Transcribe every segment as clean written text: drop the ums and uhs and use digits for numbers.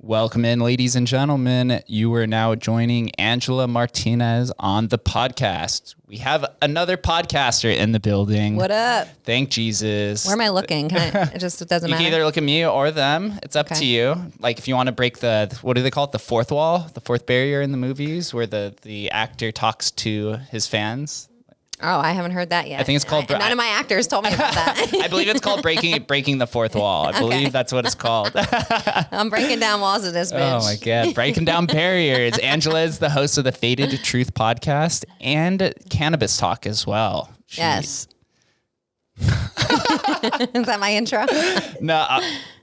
Welcome in, ladies and gentlemen. You are now joining Angela Martinez on the podcast. We have another podcaster in the building. What up? Thank Jesus. Where am I looking? It just doesn't You matter. can either look at me or them. It's up to you. Like if you want to break the, what do they call it? The fourth wall, the fourth barrier in the movies where the actor talks to his fans. Oh, I haven't heard that yet. I think it's called... None of my actors told me about that. I believe it's called breaking the fourth wall. I believe that's what it's called. I'm breaking down walls of this bitch. Oh my God. Breaking down barriers. Angela is the host of the fadedTRUTH podcast and Cannabis Talk as well. Yes. Is that my intro? No,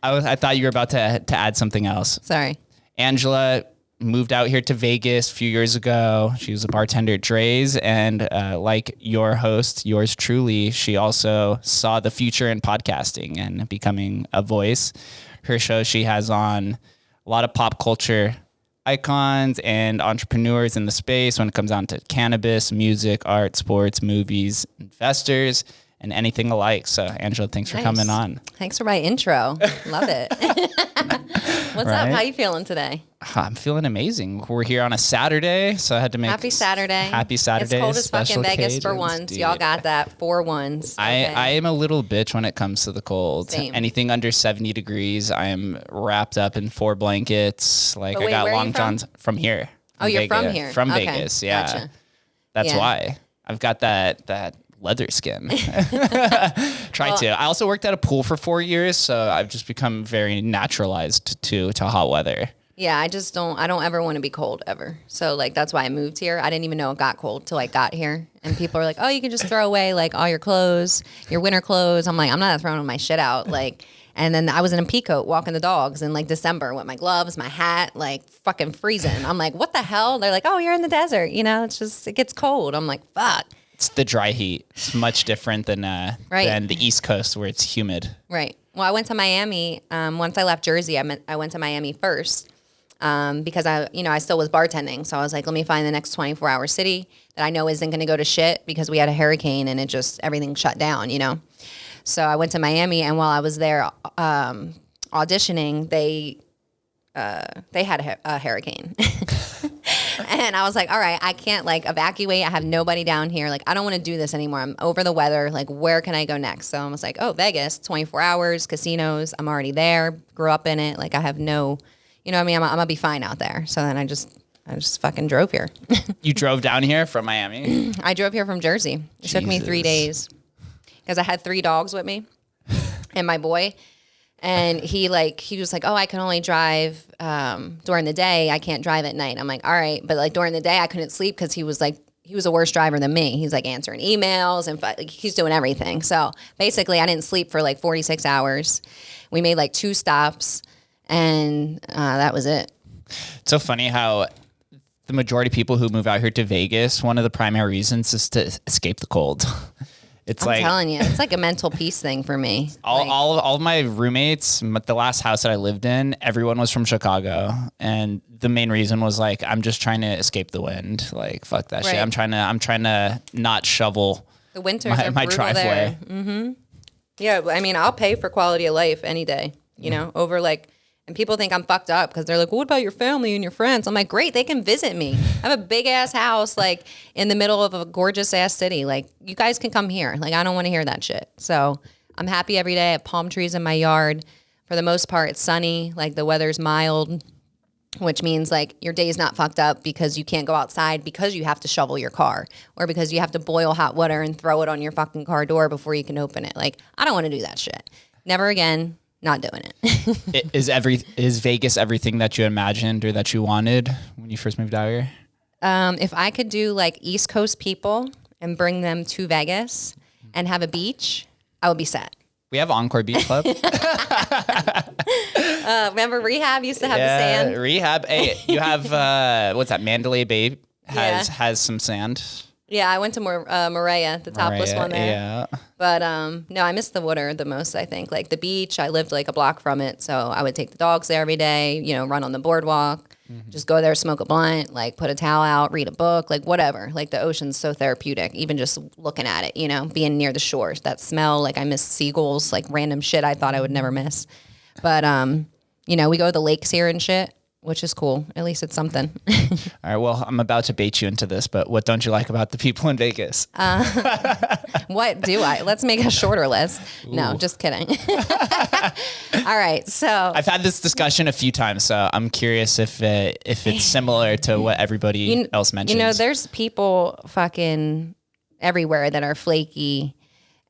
I thought you were about to add something else. Sorry. Angela moved out here to Vegas a few years ago. She was a bartender at Drai's, and like your host, yours truly, she also saw the future in podcasting and becoming a voice. Her show, she has on a lot of pop culture icons and entrepreneurs in the space when it comes down to cannabis, music, art, sports, movies, investors, and anything alike. So, Angela, thanks for coming on. Thanks for my intro. Love it. What's up? How you feeling today? I'm feeling amazing. We're here on a Saturday, so I had to make... Happy Saturday. Happy Saturday. It's cold as fucking Vegas for once. Dude. Y'all got that. 4 ones. Okay. I am a little bitch when it comes to the cold. Same. Anything under 70 degrees, I am wrapped up in 4 blankets. Like, I got long johns from here. Oh, you're from here? From okay. Vegas, yeah. Gotcha. That's why. I've got that leather skin. I also worked at a pool for 4 years, so I've just become very naturalized to hot weather. Yeah, I don't ever want to be cold ever. So like, that's why I moved here. I didn't even know it got cold till I got here. And people are like, oh, you can just throw away like all your clothes, your winter clothes. I'm like, I'm not throwing my shit out. Like, and then I was in a peacoat walking the dogs in like December with my gloves, my hat, like fucking freezing. I'm like, what the hell? They're like, oh, you're in the desert. You know, it gets cold. I'm like, fuck. It's the dry heat. It's much different than the East Coast where it's humid. Right. Well, I went to Miami. Once I left Jersey, I went to Miami first because I still was bartending. So I was like, let me find the next 24-hour city that I know isn't going to go to shit because we had a hurricane and everything shut down, you know. So I went to Miami, and while I was there auditioning, they had a hurricane. And I was like, all right, I can't like evacuate. I have nobody down here. Like, I don't want to do this anymore. I'm over the weather. Like, where can I go next? So I was like, oh, Vegas, 24 hours, casinos. I'm already there. Grew up in it. Like, I have no, you know what I mean? I'm going to be fine out there. So then I just fucking drove here. You drove down here from Miami? I drove here from Jersey. It took me 3 days because I had 3 dogs with me and my boy. And he was like, oh, I can only drive during the day. I can't drive at night. I'm like, all right. But like during the day, I couldn't sleep because he was a worse driver than me. He's like answering emails and he's doing everything. So basically I didn't sleep for like 46 hours. We made like 2 stops and that was it. It's so funny how the majority of people who move out here to Vegas, one of the primary reasons is to escape the cold. I'm telling you, it's like a mental peace thing for me. All of my roommates, the last house that I lived in, everyone was from Chicago, and the main reason was like, I'm just trying to escape the wind. Like, fuck that shit. I'm trying to not shovel the winters my driveway. There. Mm-hmm. Yeah, I mean, I'll pay for quality of life any day. You know, over like. And people think I'm fucked up because they're like, well, what about your family and your friends? I'm like, great, they can visit me. I have a big ass house like in the middle of a gorgeous ass city. Like, you guys can come here. Like, I don't want to hear that shit. So I'm happy every day. I have palm trees in my yard. For the most part, it's sunny. Like, the weather's mild, which means like your day's not fucked up because you can't go outside because you have to shovel your car or because you have to boil hot water and throw it on your fucking car door before you can open it. Like, I don't want to do that shit. Never again. Not doing it. Is Vegas everything that you imagined or that you wanted when you first moved out here? If I could do like East Coast people and bring them to Vegas and have a beach, I would be set. We have Encore Beach Club. Remember Rehab used to have the sand? Rehab. Hey, you have, what's that? Mandalay Bay has some sand. Yeah, I went to Morea, the topless one there. Yeah. But no, I miss the water the most, I think. Like the beach, I lived like a block from it. So I would take the dogs there every day, you know, run on the boardwalk, just go there, smoke a blunt, like put a towel out, read a book, like whatever. Like the ocean's so therapeutic, even just looking at it, you know, being near the shores. That smell, like I miss seagulls, like random shit I thought I would never miss. But we go to the lakes here and shit, which is cool. At least it's something. All right. Well, I'm about to bait you into this, but what don't you like about the people in Vegas? What do I? Let's make a shorter list. Ooh. No, just kidding. All right. So I've had this discussion a few times, so I'm curious if it's similar to what everybody else mentions. There's people fucking everywhere that are flaky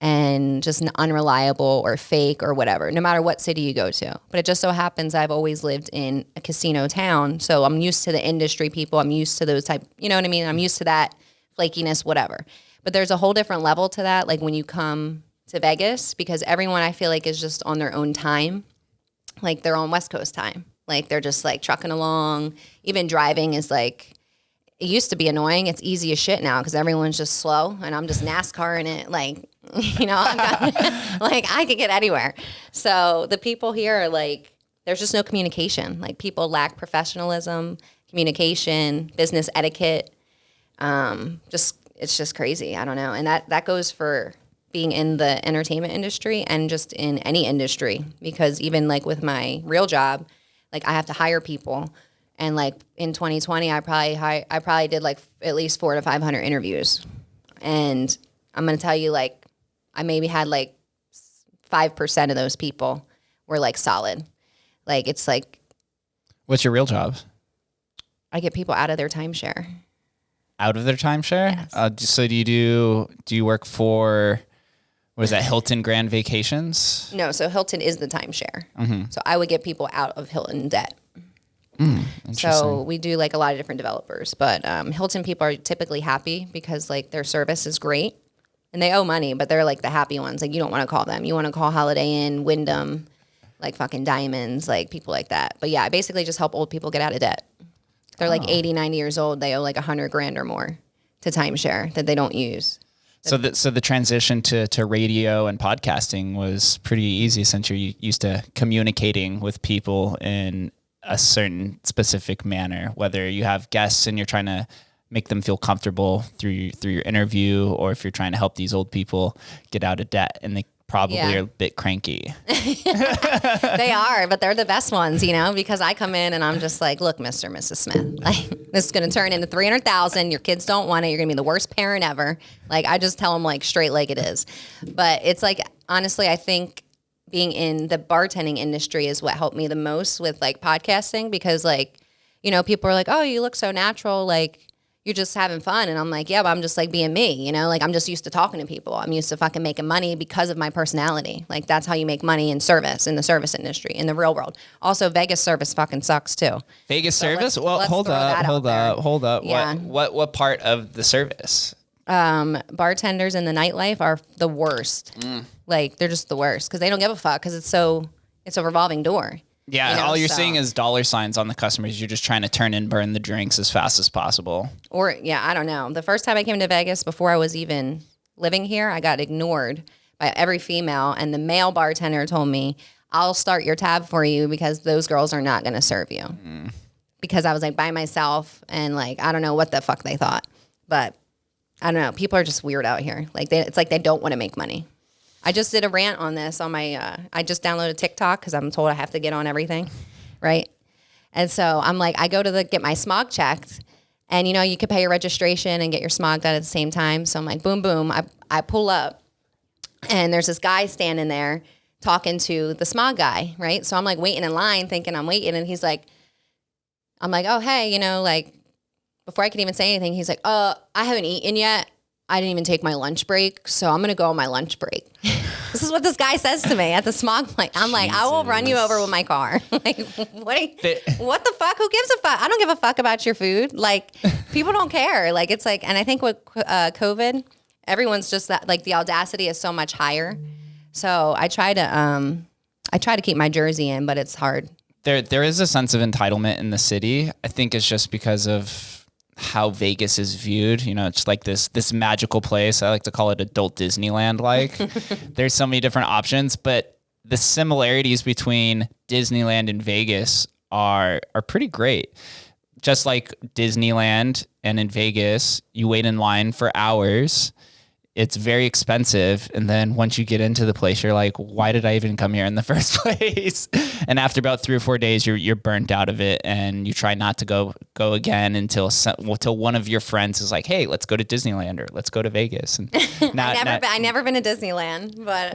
and just unreliable or fake or whatever, no matter what city you go to. But it just so happens I've always lived in a casino town, so I'm used to the industry people. I'm used to those type, you know what I mean? I'm used to that flakiness, whatever. But there's a whole different level to that, like when you come to Vegas, because everyone I feel like is just on their own time, like they're on West Coast time. Like they're just like trucking along. Even driving is like, it used to be annoying. It's easy as shit now because everyone's just slow and I'm just NASCAR in it. Like, like I could get anywhere. So the people here are like, there's just no communication. Like people lack professionalism, communication, business etiquette. It's just crazy. I don't know. And that goes for being in the entertainment industry and just in any industry, because even like with my real job, like I have to hire people. And like in 2020, I probably did like at least 400 to 500 interviews. And I'm going to tell you, like, I maybe had like 5% of those people were like solid. Like, it's like. What's your real job? I get people out of their timeshare. Out of their timeshare? Yes. So do you work for, what is that, Hilton Grand Vacations? No, so Hilton is the timeshare. Mm-hmm. So I would get people out of Hilton debt. So we do like a lot of different developers, but Hilton people are typically happy because like their service is great and they owe money, but they're like the happy ones. Like you don't want to call them. You want to call Holiday Inn, Wyndham, like fucking Diamonds, like people like that. But yeah, I basically just help old people get out of debt. They're like 80, 90 years old. They owe like $100,000 or more to timeshare that they don't use. So the transition to radio and podcasting was pretty easy since you're used to communicating with people in a certain specific manner, whether you have guests and you're trying to make them feel comfortable through your interview, or if you're trying to help these old people get out of debt and they probably are a bit cranky. They are, but they're the best ones, because I come in and I'm just like, look, Mr. and Mrs. Smith, like this is going to turn into $300,000. Your kids don't want it. You're going to be the worst parent ever. Like I just tell them like straight like it is. But it's like, honestly, I think being in the bartending industry is what helped me the most with like podcasting, because like, people are like, oh, you look so natural. Like you're just having fun. And I'm like, yeah, but I'm just like being me, like I'm just used to talking to people. I'm used to fucking making money because of my personality. Like that's how you make money in the service industry, in the real world. Also, Vegas service fucking sucks too. Vegas service? Well, hold up. Yeah. What part of the service? Bartenders in the nightlife are the worst. Like they're just the worst because they don't give a fuck because it's a revolving door. Yeah, all you're seeing is dollar signs on the customers. You're just trying to turn and burn the drinks as fast as possible. Or yeah, I don't know. The first time I came to Vegas, before I was even living here, I got ignored by every female, and the male bartender told me, "I'll start your tab for you because those girls are not going to serve you." Because I was like by myself, and like I don't know what the fuck they thought, but. I don't know. People are just weird out here. Like it's like they don't want to make money. I just did a rant on this on my. I just downloaded TikTok because I'm told I have to get on everything, right? And so I'm like, I go to get my smog checked, and you could pay your registration and get your smog done at the same time. So I'm like, boom, boom. I pull up, and there's this guy standing there talking to the smog guy, right? So I'm like waiting in line, thinking I'm waiting, and he's like, I'm like, oh hey, like. Before I could even say anything, he's like, I haven't eaten yet. I didn't even take my lunch break, so I'm going to go on my lunch break. This is what this guy says to me at the smog plant. I'm like, I will run you over with my car. Like, what the fuck? Who gives a fuck? I don't give a fuck about your food. Like, people don't care. Like, it's like, and I think with COVID, everyone's just that, like, the audacity is so much higher. So I try to keep my jersey in, but it's hard. There is a sense of entitlement in the city. I think it's just because of how Vegas is viewed. It's like this magical place. I like to call it adult Disneyland. Like there's so many different options, but the similarities between Disneyland and Vegas are pretty great. Just like Disneyland and in Vegas, you wait in line for hours. it's very expensive. And then once you get into the place, you're like, why did I even come here in the first place? And after about 3 or 4 days, you're burnt out of it, and you try not to go again until one of your friends is like, hey, let's go to Disneyland or let's go to Vegas. And I never been to Disneyland, but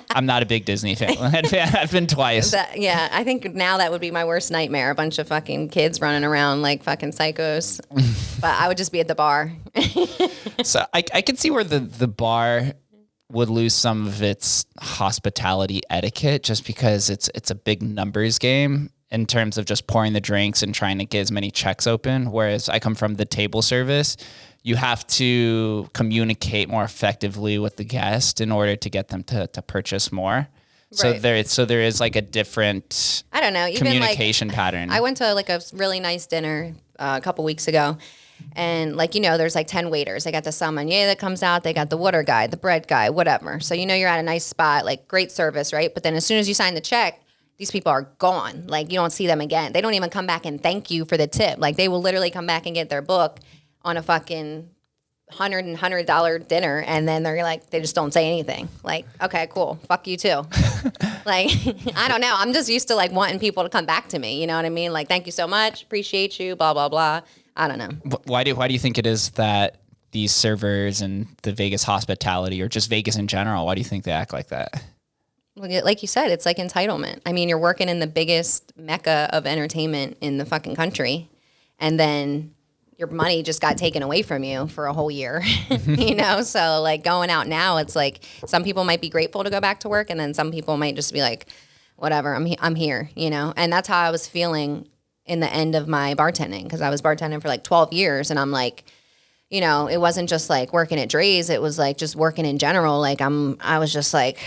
I'm not a big Disney fan. I've been twice. I think now that would be my worst nightmare. A bunch of fucking kids running around like fucking psychos. But I would just be at the bar. So I can see where the bar would lose some of its hospitality etiquette, just because it's a big numbers game in terms of just pouring the drinks and trying to get as many checks open. Whereas I come from the table service, you have to communicate more effectively with the guest in order to get them to purchase more. Right. So there is like a different, I don't know, even communication pattern. I went to like a really nice dinner a couple weeks ago, and like, there's like 10 waiters. They got the sommelier that comes out, they got the water guy, the bread guy, whatever. So you're at a nice spot, like great service, right? But then as soon as you sign the check, these people are gone. Like, you don't see them again. They don't even come back and thank you for the tip. Like, they will literally come back and get their book on a fucking $100 dinner, and then they're like, they just don't say anything. Like, okay, cool, fuck you too. Like, I don't know. I'm just used to like wanting people to come back to me. You know what I mean? Like, thank you so much, appreciate you, blah blah blah. I don't know. Why do you think it is that these servers and the Vegas hospitality, or just Vegas in general, why do you think they act like that? Like you said, it's like entitlement. I mean, you're working in the biggest mecca of entertainment in the fucking country, and then your money just got taken away from you for a whole year, So like going out now, it's like some people might be grateful to go back to work, and then some people might just be like, whatever, I'm here, And that's how I was feeling in the end of my bartending, because I was bartending for like 12 years, and I'm like, it wasn't just like working at Drai's, it was like just working in general. Like I was just like,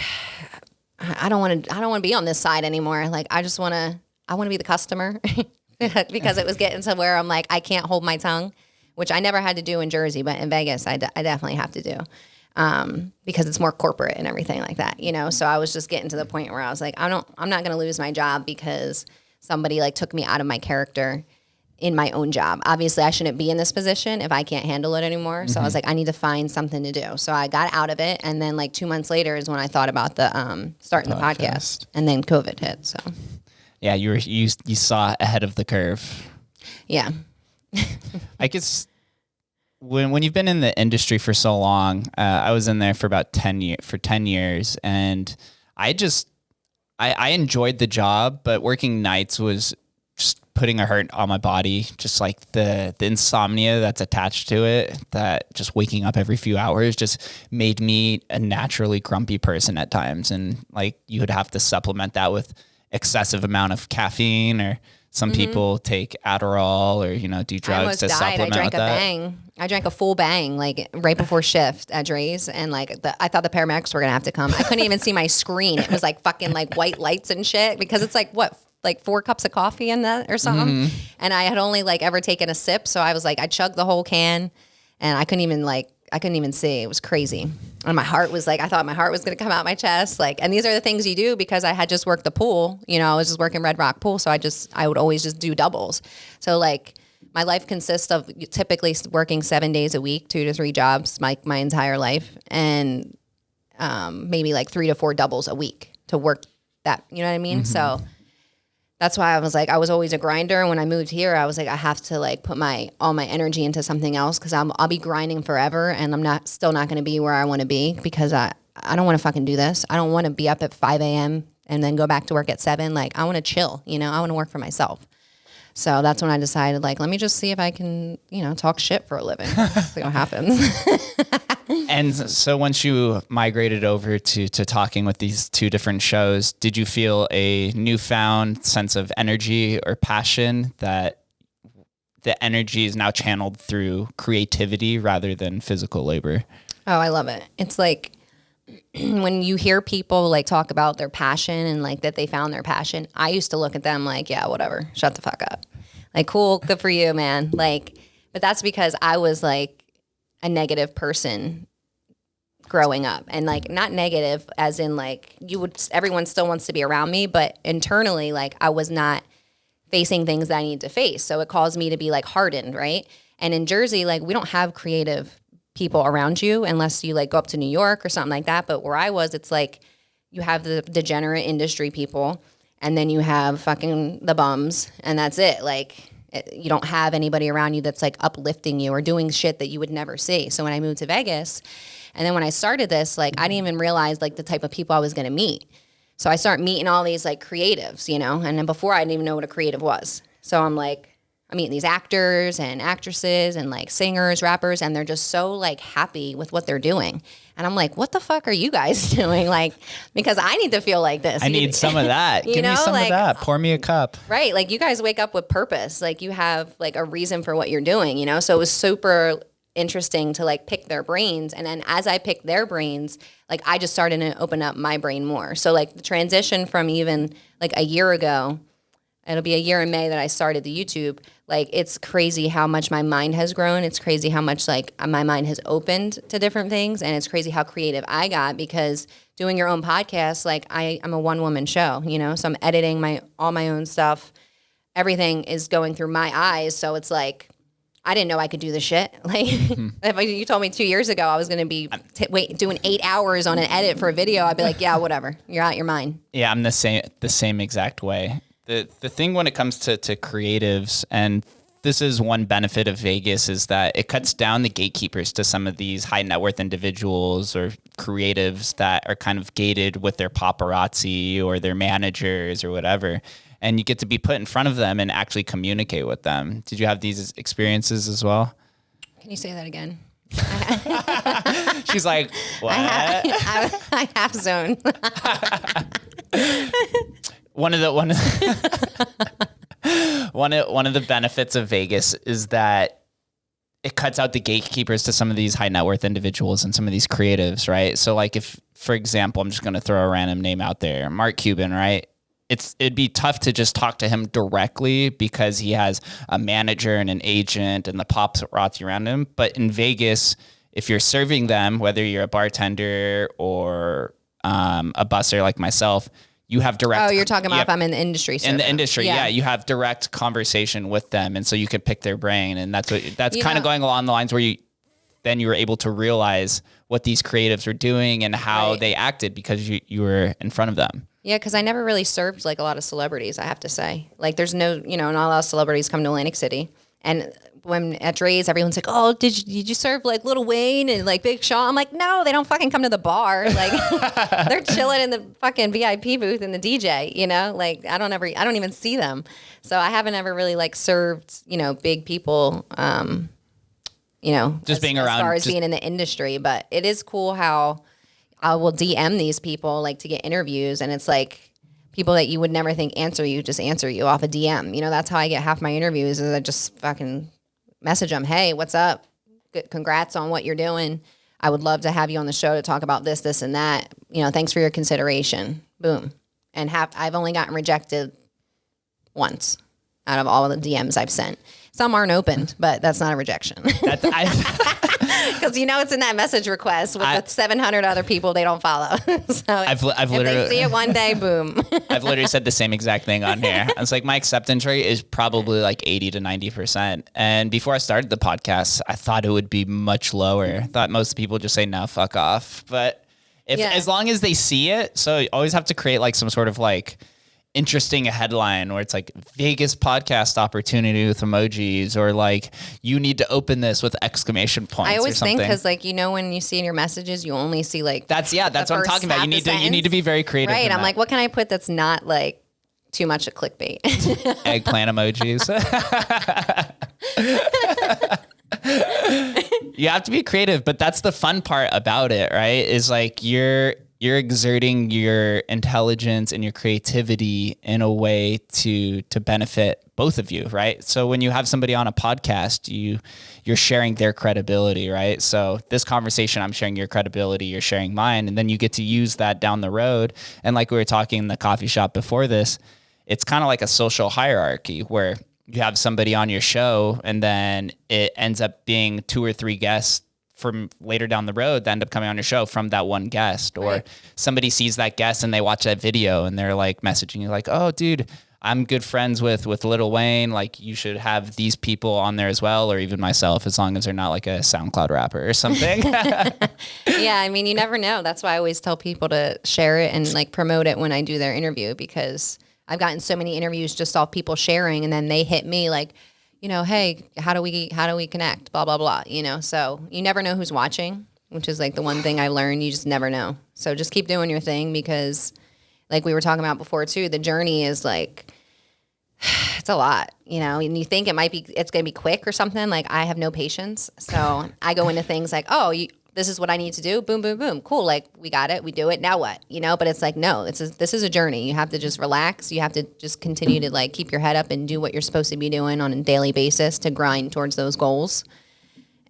I don't want to be on this side anymore. Like I want to be the customer. Because it was getting to where I'm like, I can't hold my tongue, which I never had to do in Jersey, but in Vegas, I definitely have to do, because it's more corporate and everything like that, So I was just getting to the point where I was like, I'm not going to lose my job because somebody like took me out of my character in my own job. Obviously, I shouldn't be in this position if I can't handle it anymore. So I was like, I need to find something to do. So I got out of it, and then like 2 months later is when I thought about the starting the podcast, and then COVID hit. So. Yeah, you saw ahead of the curve. Yeah. I guess when you've been in the industry for so long, I was in there for about 10 years, and I enjoyed the job, but working nights was just putting a hurt on my body, just like the insomnia that's attached to it, that just waking up every few hours just made me a naturally grumpy person at times. And like you would have to supplement that with excessive amount of caffeine, or some people take Adderall or, do drugs to supplement I drank with a that. bang. I drank a full bang, like right before shift at Drai's, and like I thought the paramedics were gonna have to come. I couldn't even see my screen. It was like fucking like white lights and shit, because it's like like 4 cups of coffee in that or something. And I had only like ever taken a sip, so I was like, I chugged the whole can, and I couldn't even see. It was crazy. And my heart was like, I thought my heart was going to come out my chest. Like, and these are the things you do, because I had just worked the pool, I was just working Red Rock pool. So I would always just do doubles. So like my life consists of typically working 7 days a week, 2 to 3 jobs, my entire life. And maybe like 3 to 4 doubles a week to work that, you know what I mean? So that's why I was like, I was always a grinder. And when I moved here, I was like, I have to like put all my energy into something else, because I'll be grinding forever, and I'm still not going to be where I want to be, because I don't want to fucking do this. I don't want to be up at 5 a.m. and then go back to work at 7. Like, I want to chill, I want to work for myself. So that's when I decided, like, let me just see if I can, talk shit for a living. See what happens. And so once you migrated over to talking with these 2 different shows, did you feel a newfound sense of energy or passion, that the energy is now channeled through creativity rather than physical labor? Oh, I love it. It's like when you hear people like talk about their passion and like that they found their passion, I used to look at them like, yeah, whatever, shut the fuck up. Like, cool, good for you, man. Like, but that's because I was like a negative person growing up, and like not negative as in like everyone still wants to be around me, but internally, like I was not facing things that I need to face. So it caused me to be like hardened, right? And in Jersey, like we don't have creative people around you unless you like go up to New York or something like that. But where I was, it's like you have the degenerate industry people, and then you have fucking the bums, and that's it. Like, you don't have anybody around you that's like uplifting you or doing shit that you would never see. So when I moved to Vegas, and then when I started this, like, I didn't even realize like the type of people I was going to meet. So I start meeting all these like creatives, you know, and then before I didn't even know what a creative was. So I'm meeting these actors and actresses and like singers, rappers, and they're just so like happy with what they're doing. And I'm like, what the fuck are you guys doing? Like, because I need to feel like this. I need some of that. Give me some of that. Pour me a cup. Right. Like, you guys wake up with purpose. Like, you have like a reason for what you're doing, you know? So it was super interesting to like pick their brains. And then as I picked their brains, like, I just started to open up my brain more. So like the transition from even like a year ago, it'll be a year in May that I started the YouTube. Like, it's crazy how much my mind has grown. It's crazy how much like my mind has opened to different things. And it's crazy how creative I got, because doing your own podcast, like I'm a one-woman show, you know? So I'm editing all my own stuff. Everything is going through my eyes. So it's like, I didn't know I could do this shit. Like, if you told me 2 years ago I was going to be doing 8 hours on an edit for a video, I'd be like, yeah, whatever. You're out your mind. Yeah, I'm the same exact way. The thing when it comes to creatives, and this is one benefit of Vegas, is that it cuts down the gatekeepers to some of these high net worth individuals or creatives that are kind of gated with their paparazzi or their managers or whatever. And you get to be put in front of them and actually communicate with them. Did you have these experiences as well? Can you say that again? She's like, what? I have zoned. One of the benefits of Vegas is that it cuts out the gatekeepers to some of these high net worth individuals and some of these creatives, right? So like, if, for example, I'm just going to throw a random name out there, Mark Cuban, right? It'd be tough to just talk to him directly because he has a manager and an agent and the paparazzi around him. But in Vegas, if you're serving them, whether you're a bartender or a busser like myself, you have direct. Oh, you're talking about if I'm in the industry. In the industry, yeah, you have direct conversation with them, and so you could pick their brain, and that's kind of going along the lines where you were able to realize what these creatives were doing and how they acted because you were in front of them. Yeah, because I never really served like a lot of celebrities, I have to say. Like, there's no, you know, not a lot of celebrities come to Atlantic City. And when at Drai's, everyone's like, oh, did you serve like Lil Wayne and like Big Sean? I'm like, no, they don't fucking come to the bar. Like, they're chilling in the fucking VIP booth and the DJ, you know? Like, I don't even see them. So I haven't ever really like served, you know, big people, you know, just being around, as far as being in the industry. But it is cool how I will DM these people like to get interviews, and it's like people that you would never think answer you just answer you off a DM. You know, that's how I get half my interviews, is I just fucking message them, hey, what's up? Congrats on what you're doing. I would love to have you on the show to talk about this, this, and that. You know, thanks for your consideration. Boom. And I've only gotten rejected once out of all of the DMs I've sent. Some aren't opened, but that's not a rejection. Because you know it's in that message request with the 700 other people they don't follow. So I've if literally, they see it one day, boom. I've literally said the same exact thing on here. I was like, my acceptance rate is probably like 80 to 90%. And before I started the podcast, I thought it would be much lower. I thought most people just say, no, fuck off. But as long as they see it, so you always have to create like some sort of like interesting headline where it's like Vegas podcast opportunity with emojis, or like you need to open this with exclamation points. I always or something. think, because like, you know, when you see in your messages, you only see like that's what I'm talking about. You need to be very creative. Right. I'm like, what can I put that's not like too much of clickbait? Eggplant emojis. You have to be creative, but that's the fun part about it, right? Is like you're exerting your intelligence and your creativity in a way to benefit both of you, right? So when you have somebody on a podcast, you're sharing their credibility, right? So this conversation, I'm sharing your credibility, you're sharing mine, and then you get to use that down the road. And like we were talking in the coffee shop before this, it's kind of like a social hierarchy where you have somebody on your show and then it ends up being 2 or 3 guests from later down the road that end up coming on your show from that one guest, or somebody sees that guest and they watch that video and they're like messaging you like, oh dude, I'm good friends with Lil Wayne. Like, you should have these people on there as well, or even myself, as long as they're not like a SoundCloud rapper or something. Yeah, I mean, you never know. That's why I always tell people to share it and like promote it when I do their interview, because I've gotten so many interviews just off people sharing, and then they hit me like, you know, hey, how do we connect? Blah, blah, blah, you know? So you never know who's watching, which is like the one thing I learned. You just never know. So just keep doing your thing, because like we were talking about before too, the journey is like, it's a lot, you know, and you think it's going to be quick or something. Like, I have no patience. So I go into things like, this is what I need to do. Boom, boom, boom. Cool. Like, we got it. We do it. Now what? You know, but it's like, no, this is a journey. You have to just relax. You have to just continue to like keep your head up and do what you're supposed to be doing on a daily basis to grind towards those goals.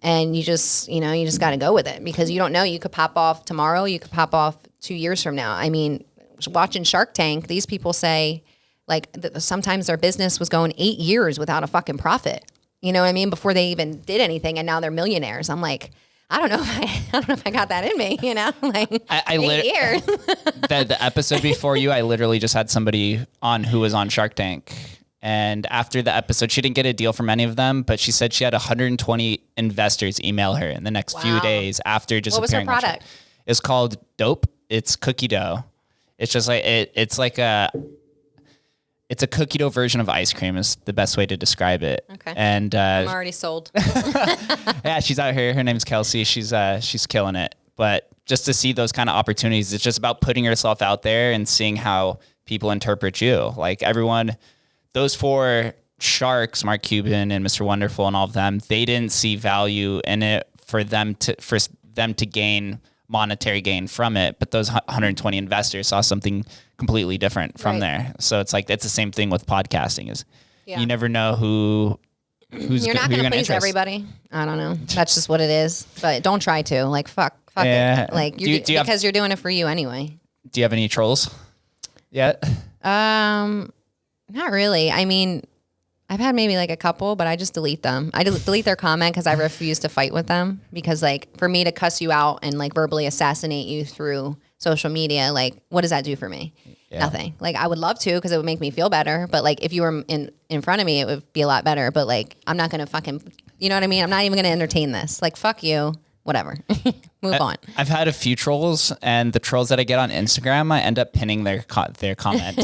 And you just got to go with it, because you don't know. You could pop off tomorrow. You could pop off 2 years from now. I mean, watching Shark Tank, these people say like sometimes their business was going 8 years without a fucking profit. You know what I mean? Before they even did anything, and now they're millionaires. I'm like, I don't know if I got that in me, you know? Like, 8 years. The episode before you, I literally just had somebody on who was on Shark Tank. And after the episode, she didn't get a deal from any of them, but she said she had 120 investors email her in the next few days after just appearing. What was her product? It's called Dope. It's cookie dough. It's just like it's a cookie dough version of ice cream is the best way to describe it. Okay. And I'm already sold. yeah, she's out here. Her name's Kelsey. She's killing it. But just to see those kind of opportunities, it's just about putting yourself out there and seeing how people interpret you. Like, everyone, those 4 sharks, Mark Cuban and Mr. Wonderful and all of them, they didn't see value in it for them to gain monetary gain from it, but those 120 investors saw something completely different from there. So it's like, it's the same thing with podcasting. You never know who's you're not going to please everybody. I don't know. That's just what it is. But don't try to. Like, fuck it. Like, because you're doing it for you anyway. Do you have any trolls yet? Not really. I mean, I've had maybe like a couple, but I just delete them. I delete their comment because I refuse to fight with them, because like, for me to cuss you out and like verbally assassinate you through social media, like, what does that do for me? Yeah. Nothing. Like, I would love to, because it would make me feel better. But like, if you were in front of me, it would be a lot better. But like, I'm not going to fucking, you know what I mean? I'm not even going to entertain this. Like, fuck you. Whatever. Move on. I've had a few trolls, and the trolls that I get on Instagram, I end up pinning their comment.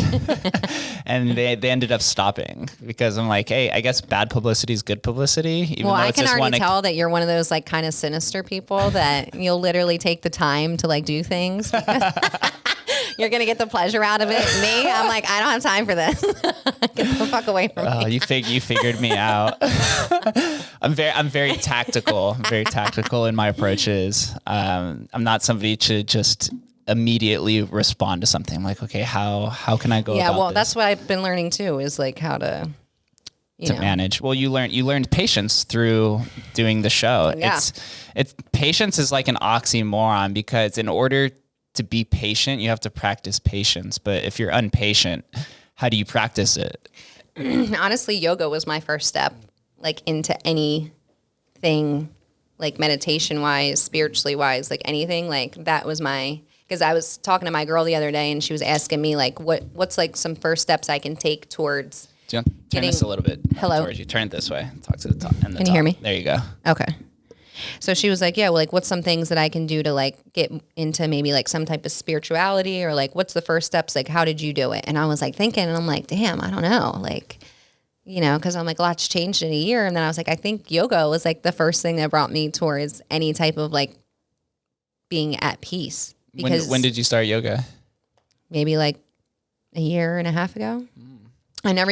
And they ended up stopping, because I'm like, hey, I guess bad publicity is good publicity. Well, I can already tell that you're one of those like kind of sinister people that you'll literally take the time to like do things. You're going to get the pleasure out of it. Me, I'm like, I don't have time for this. Get the fuck away from me. You figured me out. I'm very tactical. I'm very tactical in my approaches. I'm not somebody to just immediately respond to something. I'm like, okay, how can I go about this? That's what I've been learning too, is like how to manage. Well, you learned patience through doing the show. Yeah. It's patience is like an oxymoron, because in order to be patient, you have to practice patience. But if you're impatient, how do you practice it? Honestly, yoga was my first step, like, into anything, like meditation wise, spiritually wise, like anything. Like, that was because I was talking to my girl the other day, and she was asking me like, what's like some first steps I can take towards. Do you want to turn this a little bit towards you? Turn it this way. Talk to the top. Can you hear me? There you go. Okay. So she was like, yeah, well, like, what's some things that I can do to like get into maybe like some type of spirituality, or like, what's the first steps? Like, how did you do it? And I was like thinking, and I'm like, damn, I don't know. Like, you know, cause I'm like, a lot's changed in a year. And then I was like, I think yoga was like the first thing that brought me towards any type of like being at peace. Because when did you start yoga? Maybe like a year and a half ago. I never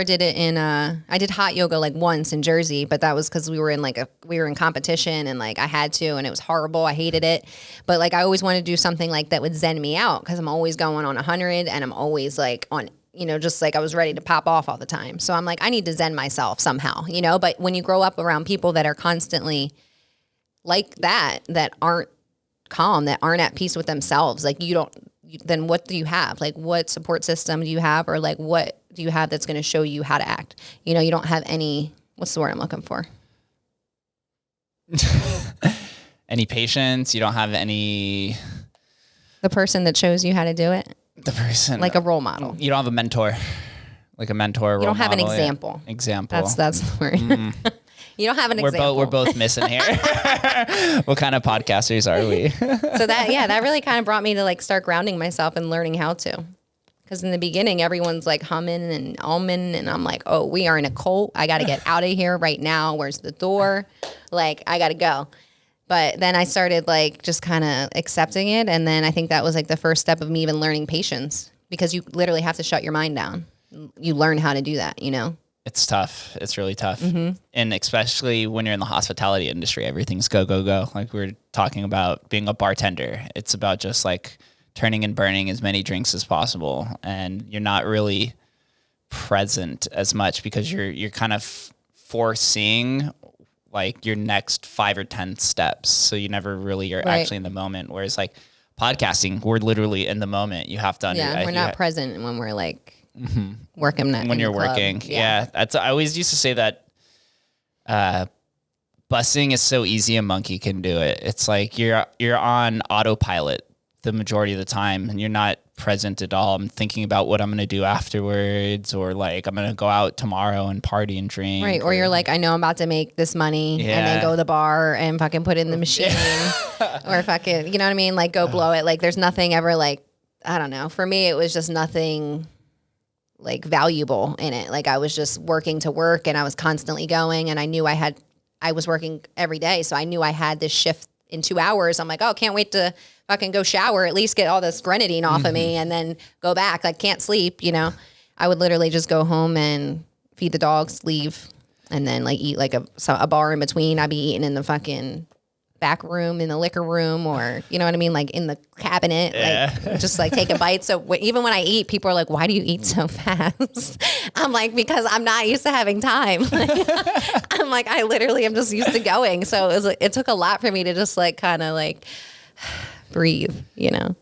did it I did hot yoga like once in Jersey, but that was because we were in competition, and like I had to, and it was horrible. I hated it. But like, I always wanted to do something like that would zen me out, because I'm always going on 100, and I'm always like on, you know, just like I was ready to pop off all the time. So I'm like, I need to zen myself somehow, you know, but when you grow up around people that are constantly like that aren't calm, that aren't at peace with themselves, like then what do you have? Like, what support system do you have? Or like, what do you have that's going to show you how to act? You know, you don't have any, what's the word I'm looking for? Any patience? You don't have any... The person that shows you how to do it? The person... Like a role model. You don't have a mentor. Like a mentor. You don't have an model, example. Yeah. Example. That's the word. You don't have an example. We're both missing here. What kind of podcasters are we? So that really kind of brought me to like start grounding myself and learning how to. Because in the beginning, everyone's like humming and almond, and I'm like, oh, we are in a cult. I got to get out of here right now. Where's the door? Like, I got to go. But then I started like just kind of accepting it. And then I think that was like the first step of me even learning patience, because you literally have to shut your mind down. You learn how to do that, you know? It's tough. It's really tough. And especially when you're in the hospitality industry, everything's go, go, go. Like we were talking about being a bartender. It's about just like turning and burning as many drinks as possible. And you're not really present as much because you're kind of foreseeing like your next 5 or 10 steps. So you never really are actually in the moment. Whereas like podcasting, we're literally in the moment. You have to we're not present when we're like working when you're working. Yeah. That's, I always used to say that busing is so easy a monkey can do it. It's like you're on autopilot the majority of the time and you're not present at all. I'm thinking about what I'm going to do afterwards, or like I'm going to go out tomorrow and party and drink. Right. Or you're like, I know I'm about to make this money and then go to the bar and fucking put it in the machine or fucking, you know what I mean? Like go blow it. Like there's nothing ever like, I don't know. For me, it was just nothing like valuable in it. Like I was just working to work and I was constantly going, and I knew I was working every day. So I knew I had this shift in 2 hours. I'm like, oh, can't wait to fucking go shower, at least get all this grenadine off of me and then go back. Like can't sleep, you know? I would literally just go home and feed the dogs, leave, and then like eat like a bar in between. I'd be eating in the fucking back room, in the liquor room, or you know what I mean? Like in the cabinet, like just like taking bites. So even when I eat, people are like, why do you eat so fast? I'm like, because I'm not used to having time. I'm like, I literally am just used to going. So it was like, it took a lot for me to just like kind of like breathe, you know?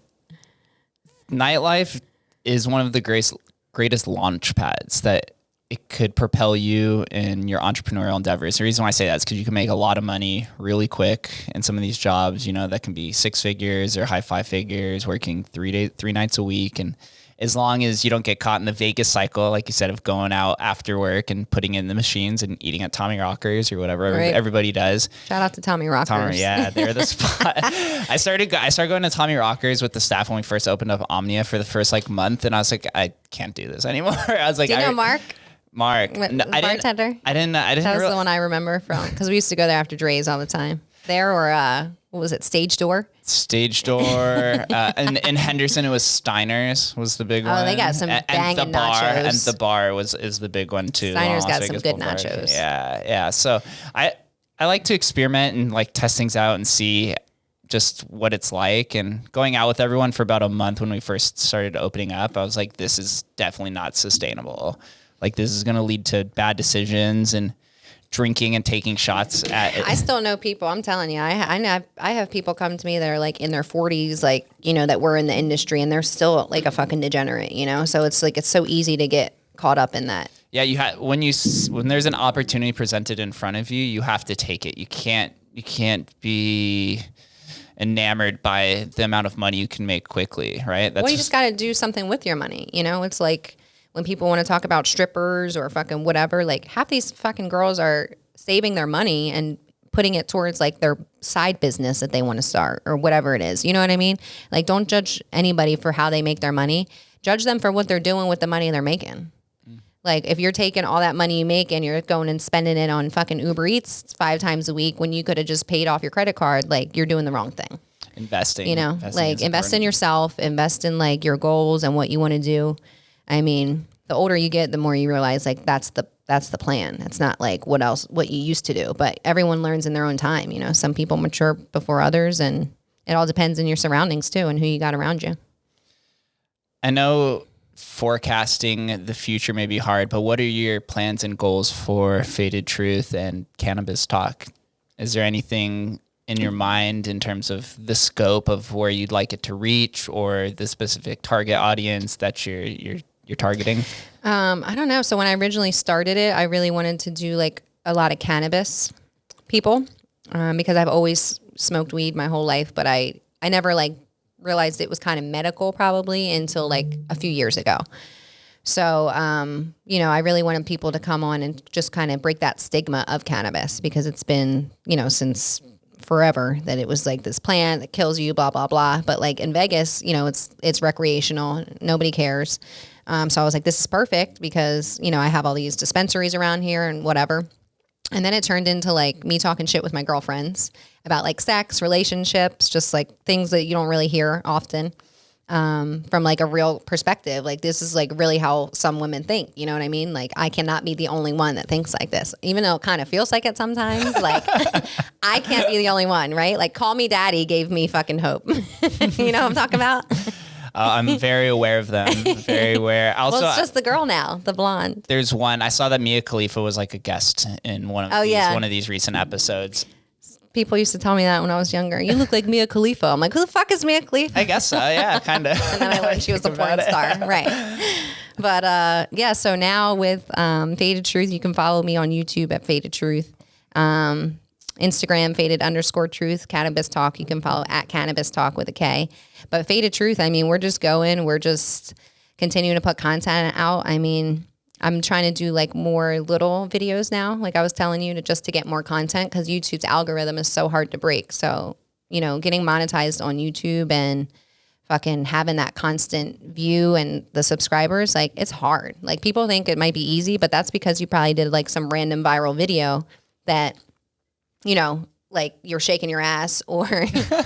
Nightlife is one of the greatest launch pads that it could propel you in your entrepreneurial endeavors. The reason why I say that is because you can make a lot of money really quick in some of these jobs, you know, that can be 6 figures or high 5 figures, working 3 nights a week. And as long as you don't get caught in the Vegas cycle, like you said, of going out after work and putting in the machines and eating at Tommy Rockers or whatever everybody does. Shout out to Tommy Rockers. They're the spot. I started going to Tommy Rockers with the staff when we first opened up Omnia for the first like month, and I was like, I can't do this anymore. I was like, do you know Mark? No, bartender? I didn't. That was the one I remember from, because we used to go there after Drai's all the time. There, or what was it? Stage Door. And in Henderson it was Steiner's was the big one. Oh, they got some banging nachos. And the bar is the big one too. Steiner's got some good nachos. Yeah. So I like to experiment and like test things out and see just what it's like. And going out with everyone for about a month when we first started opening up, I was like, this is definitely not sustainable. Like this is going to lead to bad decisions and drinking and taking shots at it. I still know people. I'm telling you, I have people come to me that are like in their 40s, like, you know, that were in the industry, and they're still like a fucking degenerate, you know? So it's like, it's so easy to get caught up in that. Yeah. When there's an opportunity presented in front of you, you have to take it. You can't be enamored by the amount of money you can make quickly. Right. Well, you just got to do something with your money. You know, it's like, when people want to talk about strippers or fucking whatever, like half these fucking girls are saving their money and putting it towards like their side business that they want to start or whatever it is. You know what I mean? Like, don't judge anybody for how they make their money. Judge them for what they're doing with the money they're making. Like if you're taking all that money you make and you're going and spending it on fucking Uber Eats 5 times a week when you could have just paid off your credit card, like you're doing the wrong thing. Investing, you know, like invest in yourself, invest in like your goals and what you want to do. I mean, the older you get, the more you realize like that's the plan. It's not like what you used to do, but everyone learns in their own time. You know, some people mature before others, and it all depends on your surroundings too and who you got around you. I know forecasting the future may be hard, but what are your plans and goals for fadedTRUTH and Kannabis Talk? Is there anything in your mind in terms of the scope of where you'd like it to reach, or the specific target audience that you're targeting? I don't know. So when I originally started it, I really wanted to do like a lot of cannabis people, because I've always smoked weed my whole life, but I never like realized it was kind of medical probably until like a few years ago. So, I really wanted people to come on and just kind of break that stigma of cannabis, because it's been, since forever that it was like this plant that kills you, blah, blah, blah. But like in Vegas, it's recreational. Nobody cares. So I was like, this is perfect because, I have all these dispensaries around here and whatever. And then it turned into like me talking shit with my girlfriends about like sex, relationships, just like things that you don't really hear often. From like a real perspective. Like this is like really how some women think, you know what I mean? Like I cannot be the only one that thinks like this, even though it kind of feels like it sometimes. Like I can't be the only one, right? Like Call Me Daddy gave me fucking hope. You know what I'm talking about? I'm very aware of them. Very aware. Also, well, it's just the girl now, the blonde. There's one, I saw that Mia Khalifa was like a guest in one of these recent episodes. People used to tell me that when I was younger. You look like Mia Khalifa. I'm like, who the fuck is Mia Khalifa? I guess so, yeah, kind of. And then I learned she was a porn star, right? But so now with fadedTRUTH, you can follow me on YouTube at fadedTRUTH. Instagram, faded_truth, Cannabis Talk. You can follow at Cannabis Talk with a K. But fadedTRUTH, I mean, we're just continuing to put content out. I mean, I'm trying to do like more little videos now, like I was telling you, to get more content, because YouTube's algorithm is so hard to break. So, getting monetized on YouTube and fucking having that constant view and the subscribers, like it's hard. Like people think it might be easy, but that's because you probably did like some random viral video that, like you're shaking your ass or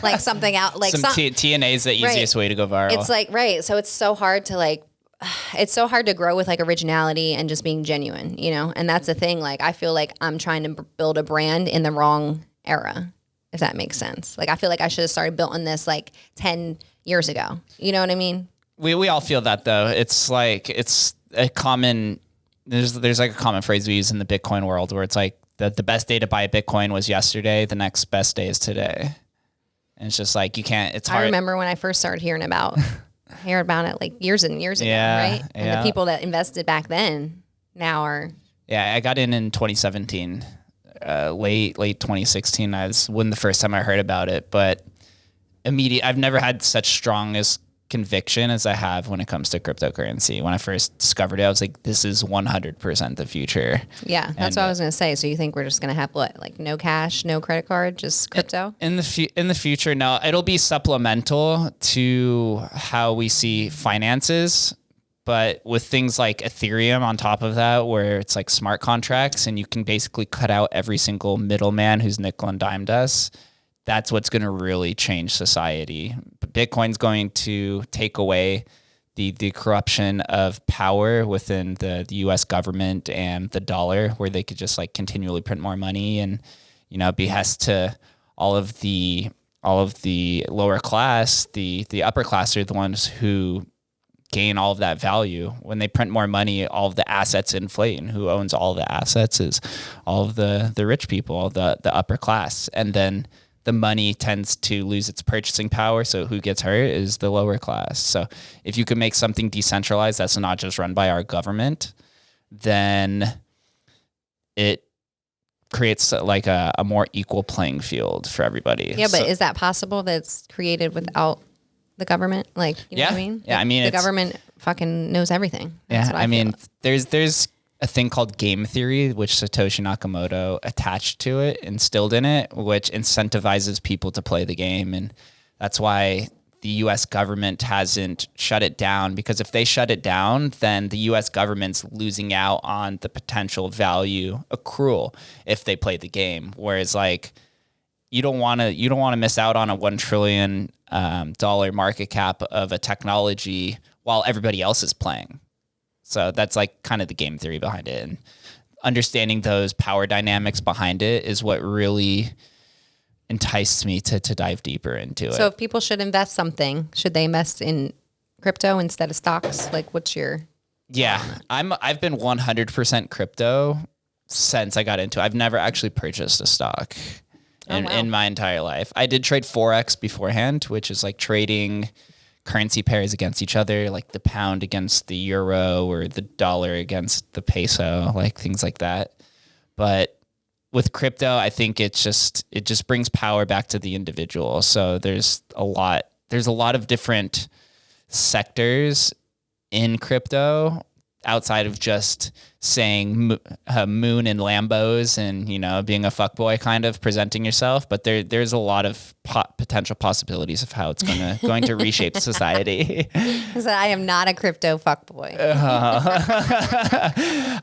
like something out, like TNA is the easiest way to go viral. It's like, right. So it's so hard to grow with like originality and just being genuine, and that's the thing. Like, I feel like I'm trying to build a brand in the wrong era, if that makes sense. Like, I feel like I should have started building this like 10 years ago. You know what I mean? We all feel that though. It's like, it's a common, there's like a common phrase we use in the Bitcoin world where it's like the best day to buy a Bitcoin was yesterday. The next best day is today. And it's just like, you can't, it's hard. I remember when I first started hearing about it like years and years ago, right? And the people that invested back then now are. Yeah, I got in 2017, late 2016. When the first time I heard about it, but I've never had such strongest conviction as I have when it comes to cryptocurrency. When I first discovered it, I was like, this is 100% the future. Yeah, that's what I was going to say. So you think we're just going to have what, like no cash, no credit card, just crypto? In the future, no, it'll be supplemental to how we see finances, but with things like Ethereum on top of that, where it's like smart contracts and you can basically cut out every single middleman who's nickel and dimed us. That's what's going to really change society. Bitcoin's going to take away the corruption of power within the US government and the dollar, where they could just like continually print more money and, behest to all of the lower class. The upper class are the ones who gain all of that value. When they print more money, all of the assets inflate, and who owns all the assets is all of the rich people, the upper class. And then the money tends to lose its purchasing power. So who gets hurt is the lower class. So if you can make something decentralized that's not just run by our government, then it creates like a more equal playing field for everybody. Yeah, but is that possible that's created without the government? Like, you know what I mean? Yeah, I mean, the government fucking knows everything. That's I mean, there's a thing called game theory, which Satoshi Nakamoto attached to it, instilled in it, which incentivizes people to play the game. And that's why the US government hasn't shut it down, because if they shut it down, then the US government's losing out on the potential value accrual if they play the game. Whereas like, you don't want to miss out on a $1 trillion dollar market cap of a technology while everybody else is playing. So that's like kind of the game theory behind it, and understanding those power dynamics behind it is what really enticed me to dive deeper into it. So if people should invest something, should they invest in crypto instead of stocks? Like, what's your? Yeah, I've been 100% crypto since I got into it. I've never actually purchased a stock in my entire life. I did trade Forex beforehand, which is like trading currency pairs against each other, like the pound against the euro or the dollar against the peso, like things like that. But with crypto, I think it just brings power back to the individual. So there's a lot of different sectors in crypto outside of just saying moon and Lambos and, you know, being a fuckboy kind of presenting yourself. But there's a lot of potential possibilities of how it's going to reshape society. Because I am not a crypto fuckboy.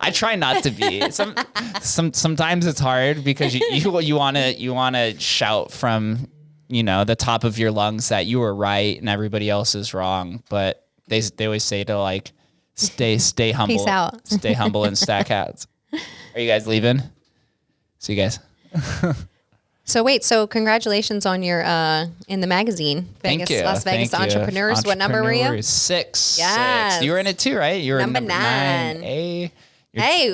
I try not to be. Sometimes it's hard because you want to shout from, you know, the top of your lungs that you were right and everybody else is wrong. But they always say to like, stay humble. Peace out. Stay humble and stack hats. Are you guys leaving? See you guys. So congratulations on your in the magazine. Thank you. Las Vegas Thank you. Entrepreneurs. What number were you? 6. Yes. 6. You were in it too, right? You were Number 9. Hey,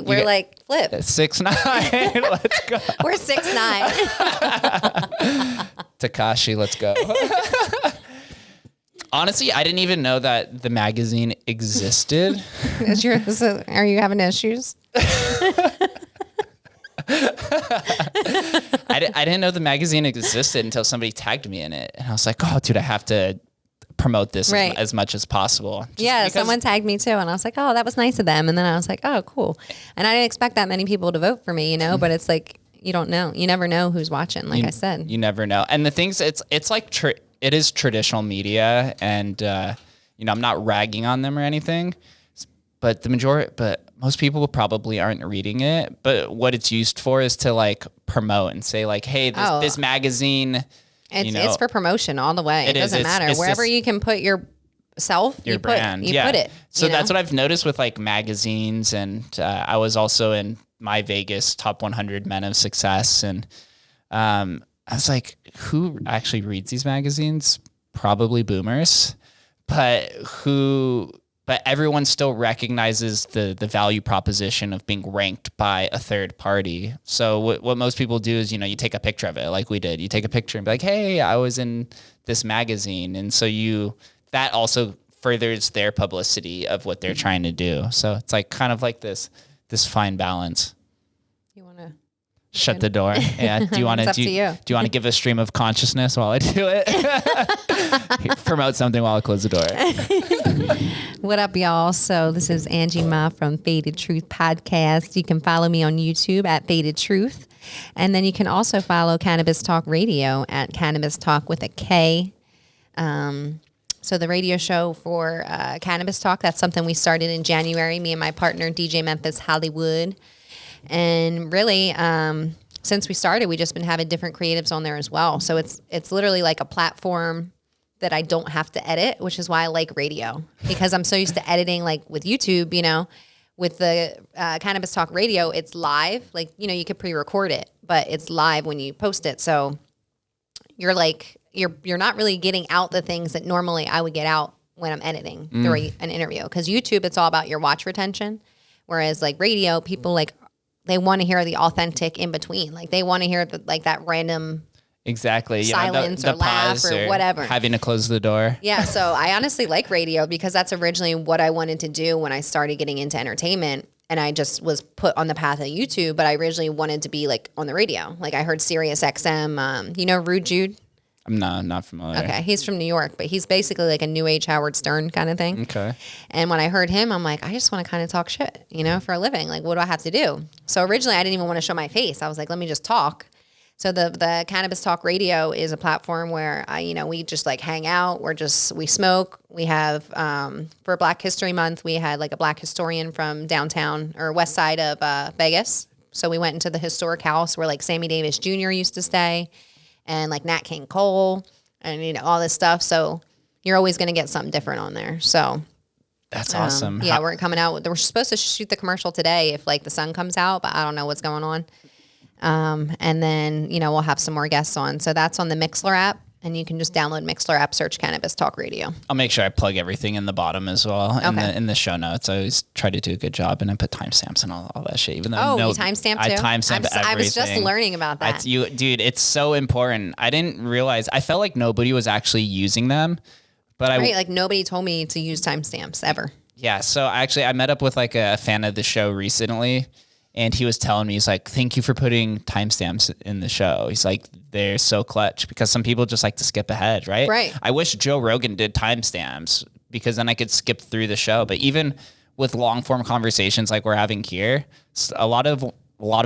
we're like flip. 6'9". Let's go. We're 6'9". Takashi, let's go. Honestly, I didn't even know that the magazine existed. Are you having issues? I didn't know the magazine existed until somebody tagged me in it. And I was like, oh, dude, I have to promote this as much as possible. Someone tagged me too. And I was like, oh, that was nice of them. And then I was like, oh, cool. And I didn't expect that many people to vote for me, you know, but it's like, you don't know. You never know who's watching, like I said. You never know. And the things, it's like... it is traditional media, and you know, I'm not ragging on them or anything, but most people probably aren't reading it. But what it's used for is to like promote and say like, hey, this magazine, it's for promotion all the way. It doesn't matter. It's wherever you can put your brand, put it. So that's what I've noticed with like magazines, and I was also in my Vegas top 100 men of success, and I was like, who actually reads these magazines? Probably boomers, but everyone still recognizes the value proposition of being ranked by a third party. So what most people do is, you know, you take a picture of it like we did. You take a picture and be like, hey, I was in this magazine. And so that also furthers their publicity of what they're trying to do. So it's like kind of like this fine balance. You want to shut the door? Yeah. Do you want to? Do you want to give a stream of consciousness while I do it? Promote something while I close the door. What up, y'all? So this is Angie Ma from fadedTRUTH podcast. You can follow me on YouTube at fadedTRUTH, and then you can also follow Cannabis Talk Radio at Cannabis Talk with a K. So the radio show for Cannabis Talk, that's something we started in January. Me and my partner DJ Memphis Hollywood. And really, since we started, we've just been having different creatives on there as well. So it's literally like a platform that I don't have to edit, which is why I like radio, because I'm so used to editing, like with YouTube, you know. With the Cannabis Talk Radio, it's live. Like, you know, you could pre-record it, but it's live when you post it. So you're like, you're not really getting out the things that normally I would get out when I'm editing through an interview. Because YouTube, it's all about your watch retention. Whereas like radio, people like, they want to hear the authentic in between. Like they want to hear that random silence the or laugh or whatever. Having to close the door. Yeah. So I honestly like radio because that's originally what I wanted to do when I started getting into entertainment. And I just was put on the path of YouTube, but I originally wanted to be like on the radio. Like I heard Sirius XM, you know, Rude Jude? I'm not familiar. Okay. He's from New York, but he's basically like a new age Howard Stern kind of thing. Okay. And when I heard him, I'm like, I just want to kind of talk shit, you know, for a living. Like, what do I have to do? So originally I didn't even want to show my face. I was like, let me just talk. So the Cannabis Talk Radio is a platform where we just like hang out. We smoke. We have, for Black History Month, we had like a Black historian from downtown or west side of Vegas. So we went into the historic house where like Sammy Davis Jr. used to stay. And like Nat King Cole and, you know, all this stuff. So you're always going to get something different on there. So that's awesome. Yeah, we're coming out. We're supposed to shoot the commercial today if like the sun comes out, but I don't know what's going on. And then, you know, we'll have some more guests on. So that's on the Mixler app. And you can just download Mixler app, search Cannabis Talk Radio. I'll make sure I plug everything in the bottom as well. Okay. In the show notes. I always try to do a good job, and I put timestamps and all that shit. Even though you timestamp too? I timestamp everything. I was just learning about that. Dude, it's so important. I didn't realize. I felt like nobody was actually using them, but like nobody told me to use timestamps ever. Yeah. So actually, I met up with like a fan of the show recently. And he was telling me, he's like, thank you for putting timestamps in the show. He's like, they're so clutch because some people just like to skip ahead, right? Right. I wish Joe Rogan did timestamps because then I could skip through the show. But even with long form conversations like we're having here, a lot of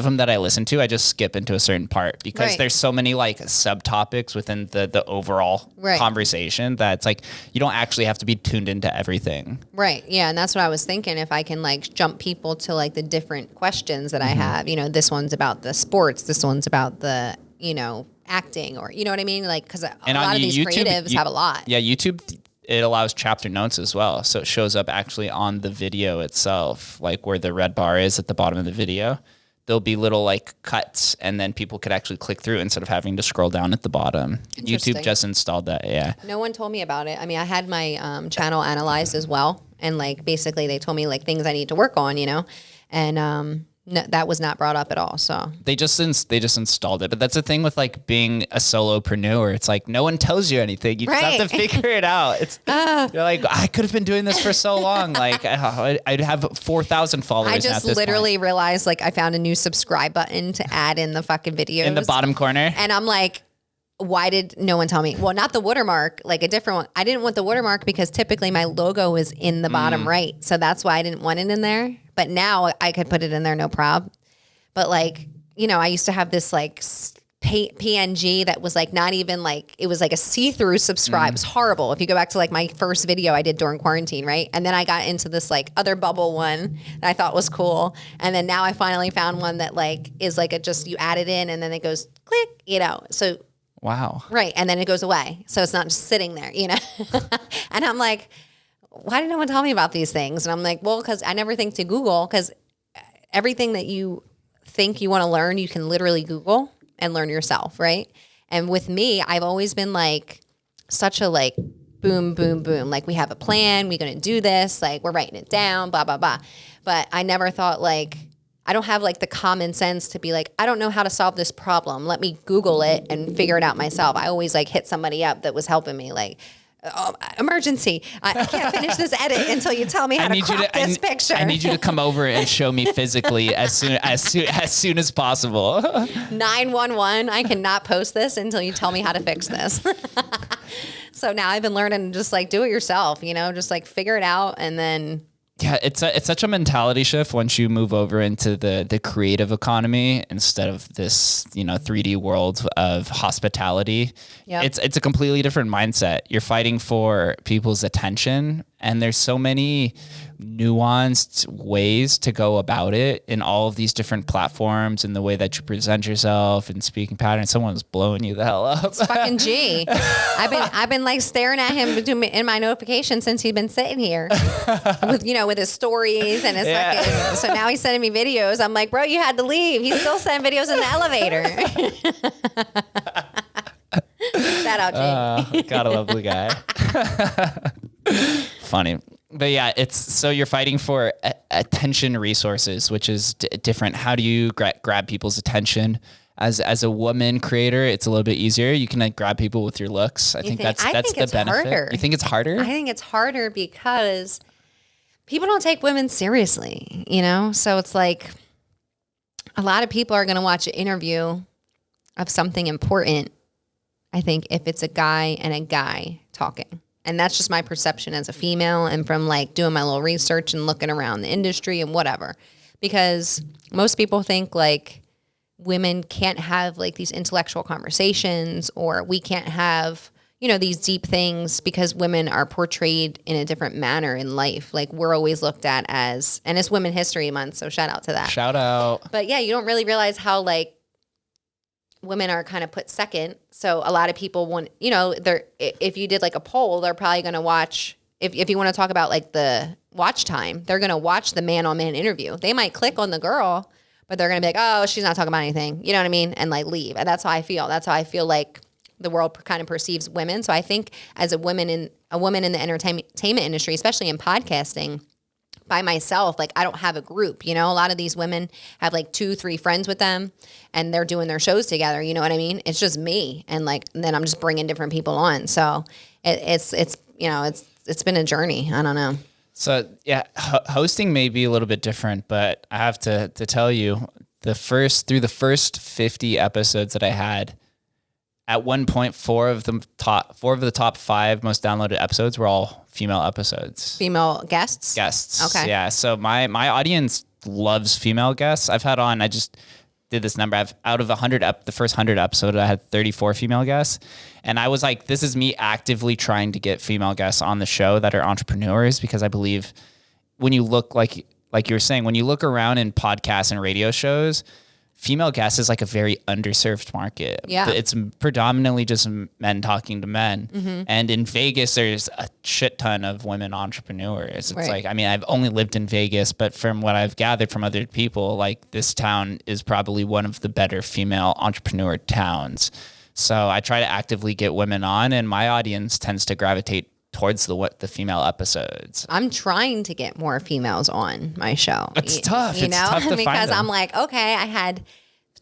them that I listen to, I just skip into a certain part because there's so many like subtopics within the overall conversation that it's like you don't actually have to be tuned into everything. Right. Yeah. And that's what I was thinking. If I can like jump people to like the different questions that I have, you know, this one's about the sports, this one's about the, you know, acting, or, you know what I mean? Like, because a lot of these YouTube, creatives have a lot. Yeah. YouTube, it allows chapter notes as well. So it shows up actually on the video itself, like where the red bar is at the bottom of the video. There'll be little like cuts, and then people could actually click through instead of having to scroll down at the bottom. YouTube just installed that. Yeah. No one told me about it. I mean, I had my channel analyzed as well. And like, basically they told me like things I need to work on, you know, and no, that was not brought up at all. So they just installed it. But that's the thing with like being a solopreneur. It's like no one tells you anything. You just have to figure it out. It's you're like, I could have been doing this for so long. Like I'd have 4,000 followers. I just literally realized like I found a new subscribe button to add in the fucking videos in the bottom corner. And I'm like, why did no one tell me? Well, not the watermark, like a different one. I didn't want the watermark because typically my logo is in the bottom right. So that's why I didn't want it in there. But now I could put it in there, no problem. But like, you know, I used to have this like PNG that was like not even like, it was like a see-through subscribe. It was horrible. If you go back to like my first video I did during quarantine, right? And then I got into this like other bubble one that I thought was cool. And then now I finally found one that like is like you add it in and then it goes click, you know. So wow. Right. And then it goes away. So it's not just sitting there, you know? And I'm like, why did no one tell me about these things? And I'm like, well, because I never think to Google, because everything that you think you want to learn, you can literally Google and learn yourself. Right. And with me, I've always been like such a like boom, boom, boom. Like we have a plan. We're going to do this. Like we're writing it down, blah, blah, blah. But I never thought like, I don't have like the common sense to be like, I don't know how to solve this problem. Let me Google it and figure it out myself. I always like hit somebody up that was helping me like, oh, emergency. I can't finish this edit until you tell me how to crop this picture. I need you to come over and show me physically as soon as possible. 911. I cannot post this until you tell me how to fix this. So now I've been learning to just like do it yourself, you know, just like figure it out and then. Yeah, it's such a mentality shift once you move over into the creative economy instead of this, you know, 3D world of hospitality. Yep. It's a completely different mindset. You're fighting for people's attention, and there's so many nuanced ways to go about it in all of these different platforms and the way that you present yourself and speaking patterns. Someone's blowing you the hell up. It's fucking G. I've been like staring at him in my notifications since he's been sitting here with his stories and his fucking, so now he's sending me videos. I'm like, bro, you had to leave. He's still sending videos in the elevator. Shout out, G. Got a lovely guy. Funny. But yeah, so you're fighting for attention resources, which is different. How do you grab people's attention? As a woman creator, it's a little bit easier. You can like grab people with your looks. I think that's the benefit. Harder. You think it's harder? I think it's harder because people don't take women seriously, you know? So it's like a lot of people are going to watch an interview of something important, I think, if it's a guy and a guy talking. And that's just my perception as a female and from like doing my little research and looking around the industry and whatever. Because most people think like women can't have like these intellectual conversations, or we can't have, you know, these deep things because women are portrayed in a different manner in life. Like we're always looked at as, and it's Women History Month, so shout out to that. Shout out. But yeah, you don't really realize how like women are kind of put second. So a lot of people want, you know, if you did like a poll, they're probably going to watch, if you want to talk about like the watch time, they're going to watch the man-on-man interview. They might click on the girl, but they're going to be like, oh, she's not talking about anything. You know what I mean? And like leave. And that's how I feel. That's how I feel like the world kind of perceives women. So I think as a woman in the entertainment industry, especially in podcasting, by myself, like I don't have a group, you know, a lot of these women have like 2-3 friends with them and they're doing their shows together. You know what I mean? It's just me. And like, then I'm just bringing different people on. So it's been a journey. I don't know. So yeah, hosting may be a little bit different, but I have to tell you through the first 50 episodes that I had, at one point, four of the top 5 most downloaded episodes were all female episodes. Female guests? Guests. Okay. Yeah. So my audience loves female guests. I've had on, I just did this number. Out of the first 100 episodes, I had 34 female guests. And I was like, this is me actively trying to get female guests on the show that are entrepreneurs, because I believe when you look like you were saying, when you look around in podcasts and radio shows, female guests is like a very underserved market. Yeah. It's predominantly just men talking to men. Mm-hmm. And in Vegas, there's a shit ton of women entrepreneurs. It's Right. like, I mean, I've only lived in Vegas, but from what I've gathered from other people, like this town is probably one of the better female entrepreneur towns. So I try to actively get women on, and my audience tends to gravitate towards the female episodes. I'm trying to get more females on my show. It's tough. You It's know, tough to find because them. I'm like, okay, I had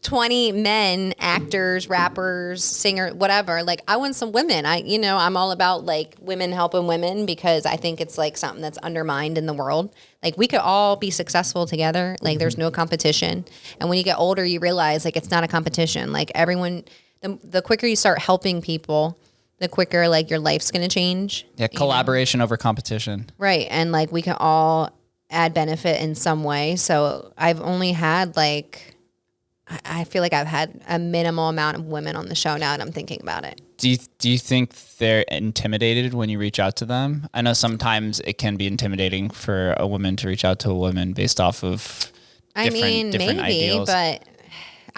20 men, actors, rappers, singer, whatever. Like, I want some women. I'm all about like women helping women, because I think it's like something that's undermined in the world. Like, we could all be successful together. Like, there's no competition. And when you get older, you realize like it's not a competition. Like, everyone, the quicker you start helping people, the quicker like your life's going to change. Yeah, collaboration over competition. Right. And like we can all add benefit in some way. So I've only had like, I feel like I've had a minimal amount of women on the show now that I'm thinking about it. Do you think they're intimidated when you reach out to them? I know sometimes it can be intimidating for a woman to reach out to a woman based off of different maybe, ideals. but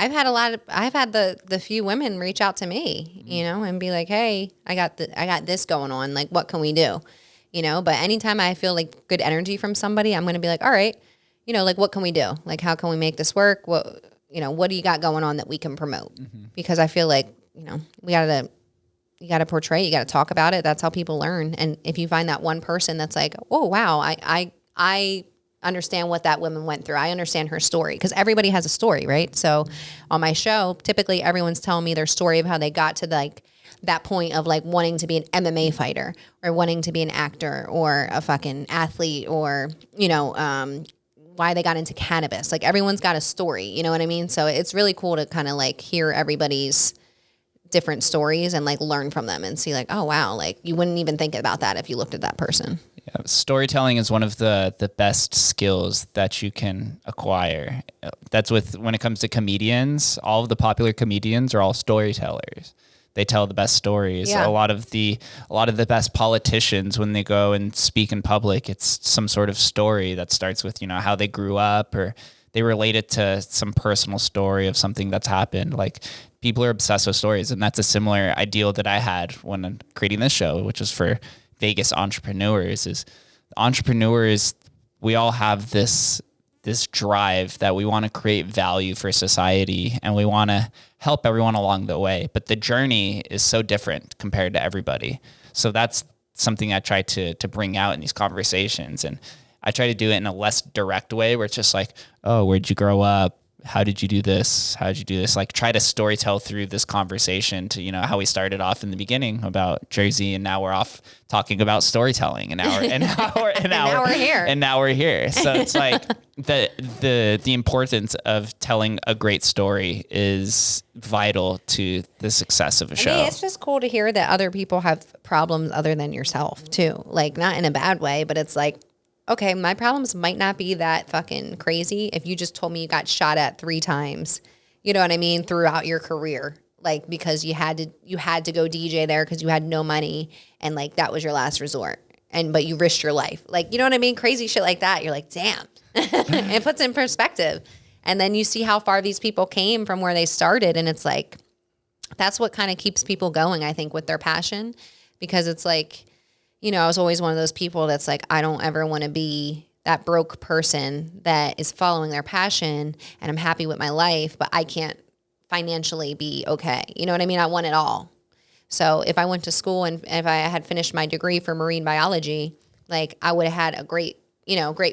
I've had the few women reach out to me, and be like, hey, I got this going on. Like, what can we do? But anytime I feel like good energy from somebody, I'm going to be like, all right, like, what can we do? Like, how can we make this work? What do you got going on that we can promote? Mm-hmm. Because I feel like, you got to portray, you got to talk about it. That's how people learn. And if you find that one person that's like, oh, wow, I understand what that woman went through. I understand her story, because everybody has a story, right? So on my show, typically everyone's telling me their story of how they got to like that point of like wanting to be an MMA fighter, or wanting to be an actor, or a fucking athlete, or, why they got into cannabis. Like, everyone's got a story, you know what I mean? So it's really cool to kind of like hear everybody's different stories and like learn from them and see like, oh wow, like you wouldn't even think about that if you looked at that person. Yeah, storytelling is one of the best skills that you can acquire. That's when it comes to comedians, all of the popular comedians are all storytellers. They tell the best stories. Yeah. A lot of the best politicians, when they go and speak in public, it's some sort of story that starts with, how they grew up, or they relate it to some personal story of something that's happened. Like, people are obsessed with stories, and that's a similar ideal that I had when I'm creating this show, which was for Vegas entrepreneurs. Is entrepreneurs, we all have this drive that we want to create value for society, and we want to help everyone along the way. But the journey is so different compared to everybody. So that's something I try to bring out in these conversations. And I try to do it in a less direct way, where it's just like, oh, where'd you grow up? How did you do this? How did you do this? Like, try to storytell through this conversation to, how we started off in the beginning about Jersey, and now we're off talking about storytelling, and now we're here. And now we're here. So it's like the importance of telling a great story is vital to the success of a show. I mean, it's just cool to hear that other people have problems other than yourself too. Like, not in a bad way, but it's like, okay, my problems might not be that fucking crazy if you just told me you got shot at 3 times, you know what I mean, throughout your career, like, because you had to go DJ there because you had no money, and like that was your last resort, but you risked your life, like, you know what I mean, crazy shit like that. You're like, damn. It puts in perspective, and then you see how far these people came from where they started, and it's like, that's what kind of keeps people going, I think, with their passion, because it's like, I was always one of those people that's like, I don't ever want to be that broke person that is following their passion, and I'm happy with my life, but I can't financially be okay. You know what I mean? I want it all. So if I went to school and if I had finished my degree for marine biology, like, I would have had a great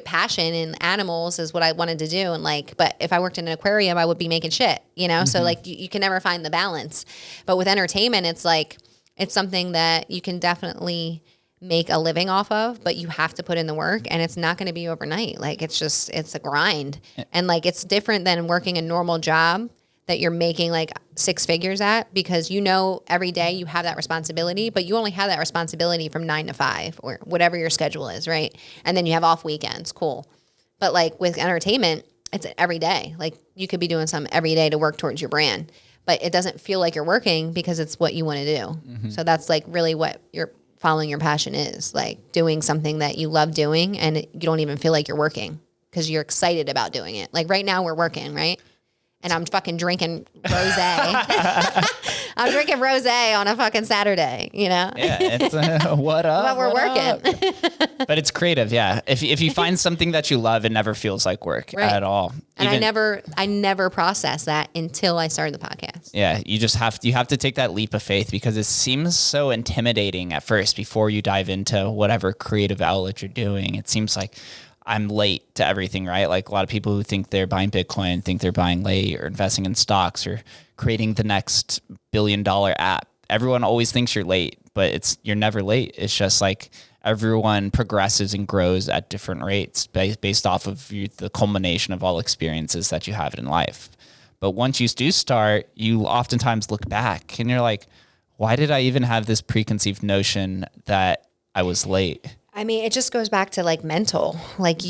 passion in animals is what I wanted to do. And like, but if I worked in an aquarium, I would be making shit, Mm-hmm. So like you can never find the balance. But with entertainment, it's like, it's something that you can definitely make a living off of, but you have to put in the work, and it's not going to be overnight. Like, it's a grind. And like, it's different than working a normal job that you're making like 6 figures at, because you know every day you have that responsibility, but you only have that responsibility from 9 to 5 or whatever your schedule is, right? And then you have off weekends, cool. But like with entertainment, it's every day. Like you could be doing something every day to work towards your brand, but it doesn't feel like you're working because it's what you want to do. Mm-hmm. So that's like really what you're following your passion is, like doing something that you love doing and you don't even feel like you're working because you're excited about doing it. Like right now we're working, right? And I'm fucking drinking rosé. I'm drinking rosé on a fucking Saturday, you know? Yeah, it's what up? But we're working. But it's creative, yeah. If you find something that you love, it never feels like work at all. And I never processed that until I started the podcast. Yeah, you have to take that leap of faith because it seems so intimidating at first before you dive into whatever creative outlet you're doing. It seems like I'm late to everything, right? Like a lot of people who think they're buying Bitcoin think they're buying late, or investing in stocks, or creating the next $1 billion app. Everyone always thinks you're late, but you're never late. It's just like everyone progresses and grows at different rates based off of the culmination of all experiences that you have in life. But once you do start, you oftentimes look back and you're like, why did I even have this preconceived notion that I was late? I mean, it just goes back to like mental. Like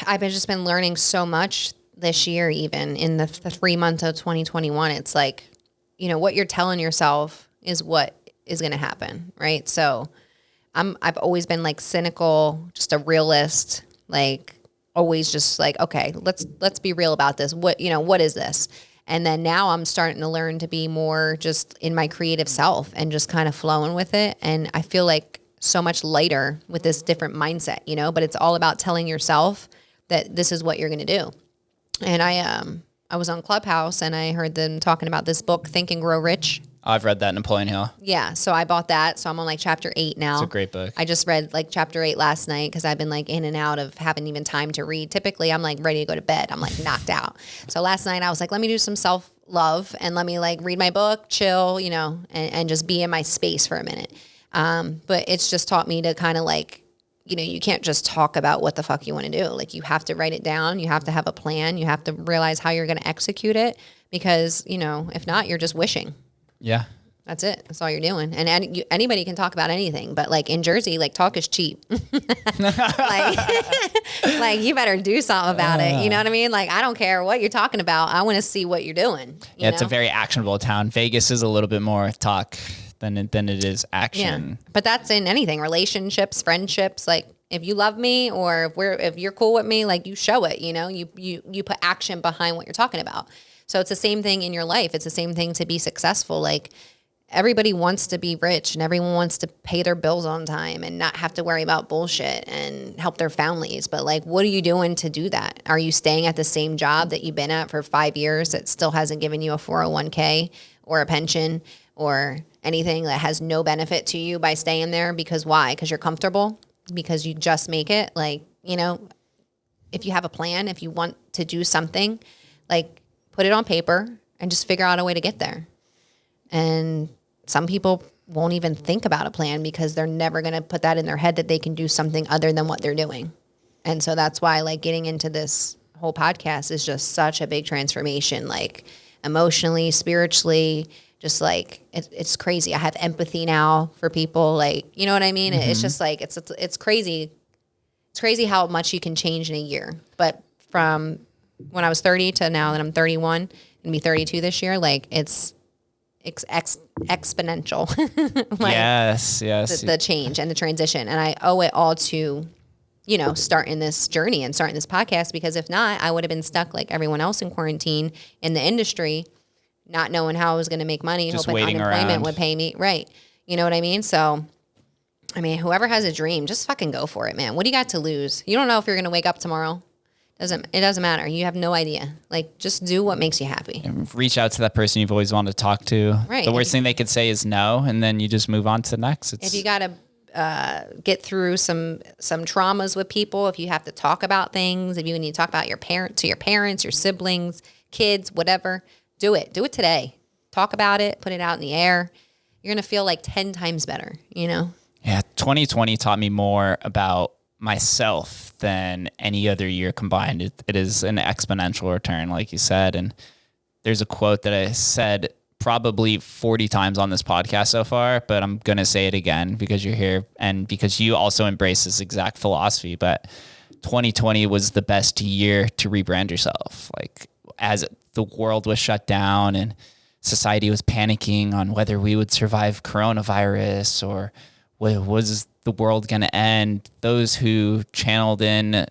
I've just been learning so much this year, even in the 3 months of 2021. It's like, you know, what you're telling yourself is what is going to happen, right? So I've always been like cynical, just a realist, like always just like, okay, let's be real about this. What is this? And then now I'm starting to learn to be more just in my creative self and just kind of flowing with it. And I feel like so much lighter with this different mindset, you know, but it's all about telling yourself that this is what you're going to do. And I was on Clubhouse and I heard them talking about this book, Think and Grow Rich. I've read that, Napoleon Hill. Yeah. So I bought that. So I'm on like chapter 8 now. It's a great book. I just read like chapter 8 last night because I've been like in and out of having even time to read. Typically I'm like ready to go to bed. I'm like knocked out. So last night I was like, let me do some self-love and let me like read my book, chill, you know, and just be in my space for a minute. But it's just taught me to kind of like, you know, you can't just talk about what the fuck you want to do. Like you have to write it down. You have to have a plan. You have to realize how you're going to execute it because, you know, if not, you're just wishing. Yeah. That's it. That's all you're doing. And anybody can talk about anything, but like in Jersey, like talk is cheap. like you better do something about it. You know what I mean? Like, I don't care what you're talking about. I want to see what you're doing. Yeah, it's a very actionable town. Vegas is a little bit more talk than it is action. Yeah. But that's in anything, relationships, friendships. Like if you love me or if you're cool with me, like you show it, you know, you put action behind what you're talking about. So it's the same thing in your life. It's the same thing to be successful. Like everybody wants to be rich and everyone wants to pay their bills on time and not have to worry about bullshit and help their families. But like, what are you doing to do that? Are you staying at the same job that you've been at for 5 years that still hasn't given you a 401k or a pension or anything that has no benefit to you by staying there? Because why? Because you're comfortable? Because you just make it? Like, you know, if you have a plan, if you want to do something, like put it on paper and just figure out a way to get there. And some people won't even think about a plan because they're never going to put that in their head that they can do something other than what they're doing. And so that's why like getting into this whole podcast is just such a big transformation, like emotionally, spiritually, just like it's crazy. I have empathy now for people, like, you know what I mean? Mm-hmm. It's just like, it's crazy. It's crazy how much you can change in a year. But from when I was 30 to now that I'm 31 and be 32 this year, like it's exponential. Like, yes. The change and the transition. And I owe it all to, you know, starting this journey and starting this podcast, because if not, I would have been stuck like everyone else in quarantine in the industry, not knowing how I was going to make money, just hoping unemployment around would pay me. Right. You know what I mean? So, I mean, whoever has a dream, just fucking go for it, man. What do you got to lose? You don't know if you're going to wake up tomorrow. It doesn't matter. You have no idea. Like, just do what makes you happy. And reach out to that person you've always wanted to talk to. Right. The worst thing they could say is no, and then you just move on to the next. If you got to get through some traumas with people, if you have to talk about things, if you need to talk about your parents, your siblings, kids, whatever, do it. Do it today. Talk about it. Put it out in the air. You're going to feel like 10 times better, you know? Yeah, 2020 taught me more about myself than any other year combined. It is an exponential return, like you said. And there's a quote that I said probably 40 times on this podcast so far, but I'm going to say it again because you're here and because you also embrace this exact philosophy. But 2020 was the best year to rebrand yourself. Like as the world was shut down and society was panicking on whether we would survive coronavirus or was the world going to end, those who channeled in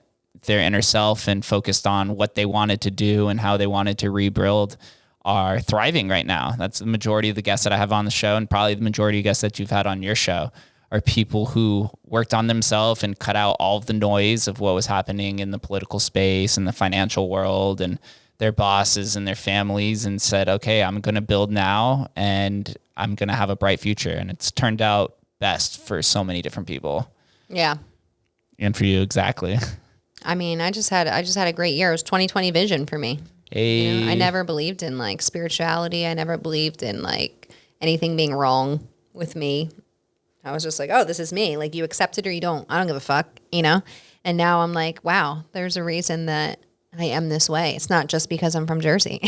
their inner self and focused on what they wanted to do and how they wanted to rebuild are thriving right now. That's the majority of the guests that I have on the show, and probably the majority of guests that you've had on your show are people who worked on themselves and cut out all of the noise of what was happening in the political space and the financial world and their bosses and their families and said, okay, I'm going to build now and I'm going to have a bright future. And it's turned out best for so many different people. Yeah. And for you, exactly. I mean, I just had a great year. It was 2020 vision for me. Hey. You know, I never believed in like spirituality. I never believed in like anything being wrong with me. I was just like, oh, this is me. Like you accept it or you don't. I don't give a fuck, you know? And now I'm like, wow, there's a reason that I am this way. It's not just because I'm from Jersey.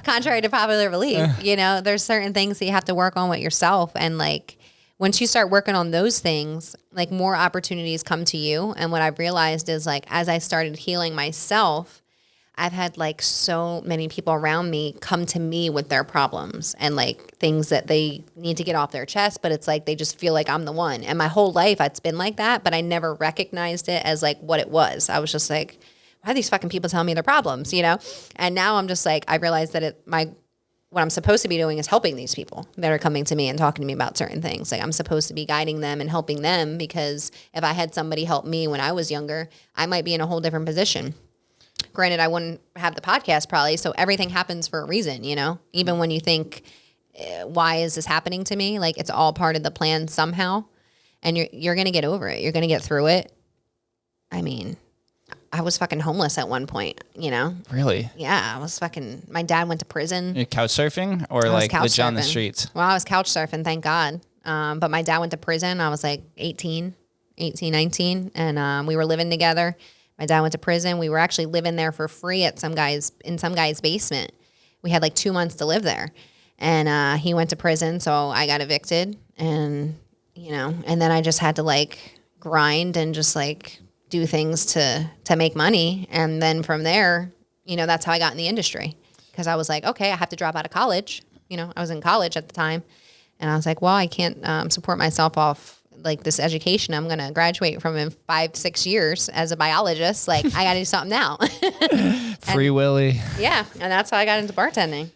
Contrary to popular belief, you know, there's certain things that you have to work on with yourself. And like, once you start working on those things, like more opportunities come to you. And what I've realized is like, as I started healing myself, I've had like so many people around me come to me with their problems and like things that they need to get off their chest, but it's like they just feel like I'm the one. And my whole life it's been like that, but I never recognized it as like what it was. I was just like, why are these fucking people telling me their problems, you know? And now I'm just like, I realized that what I'm supposed to be doing is helping these people that are coming to me and talking to me about certain things. Like I'm supposed to be guiding them and helping them because if I had somebody help me when I was younger, I might be in a whole different position. Granted, I wouldn't have the podcast probably, so everything happens for a reason, you know? Even when you think, why is this happening to me? Like, it's all part of the plan somehow, and you're going to get over it. You're going to get through it. I mean, I was fucking homeless at one point, you know? Really? Yeah, my dad went to prison. You're couch surfing or like legit on the streets? Well, I was couch surfing, thank God. But my dad went to prison. I was like 19, and we were living together. My dad went to prison. We were actually living there for free in some guy's basement. We had like 2 months to live there. And he went to prison, so I got evicted. And, you know, and then I just had to like grind and just like do things to make money. And then from there, you know, that's how I got in the industry. Because I was like, okay, I have to drop out of college. You know, I was in college at the time. And I was like, well, I can't support myself off like this education I'm going to graduate from in 5-6 years as a biologist. Like I got to do something now. Free Willy. Yeah. And that's how I got into bartending.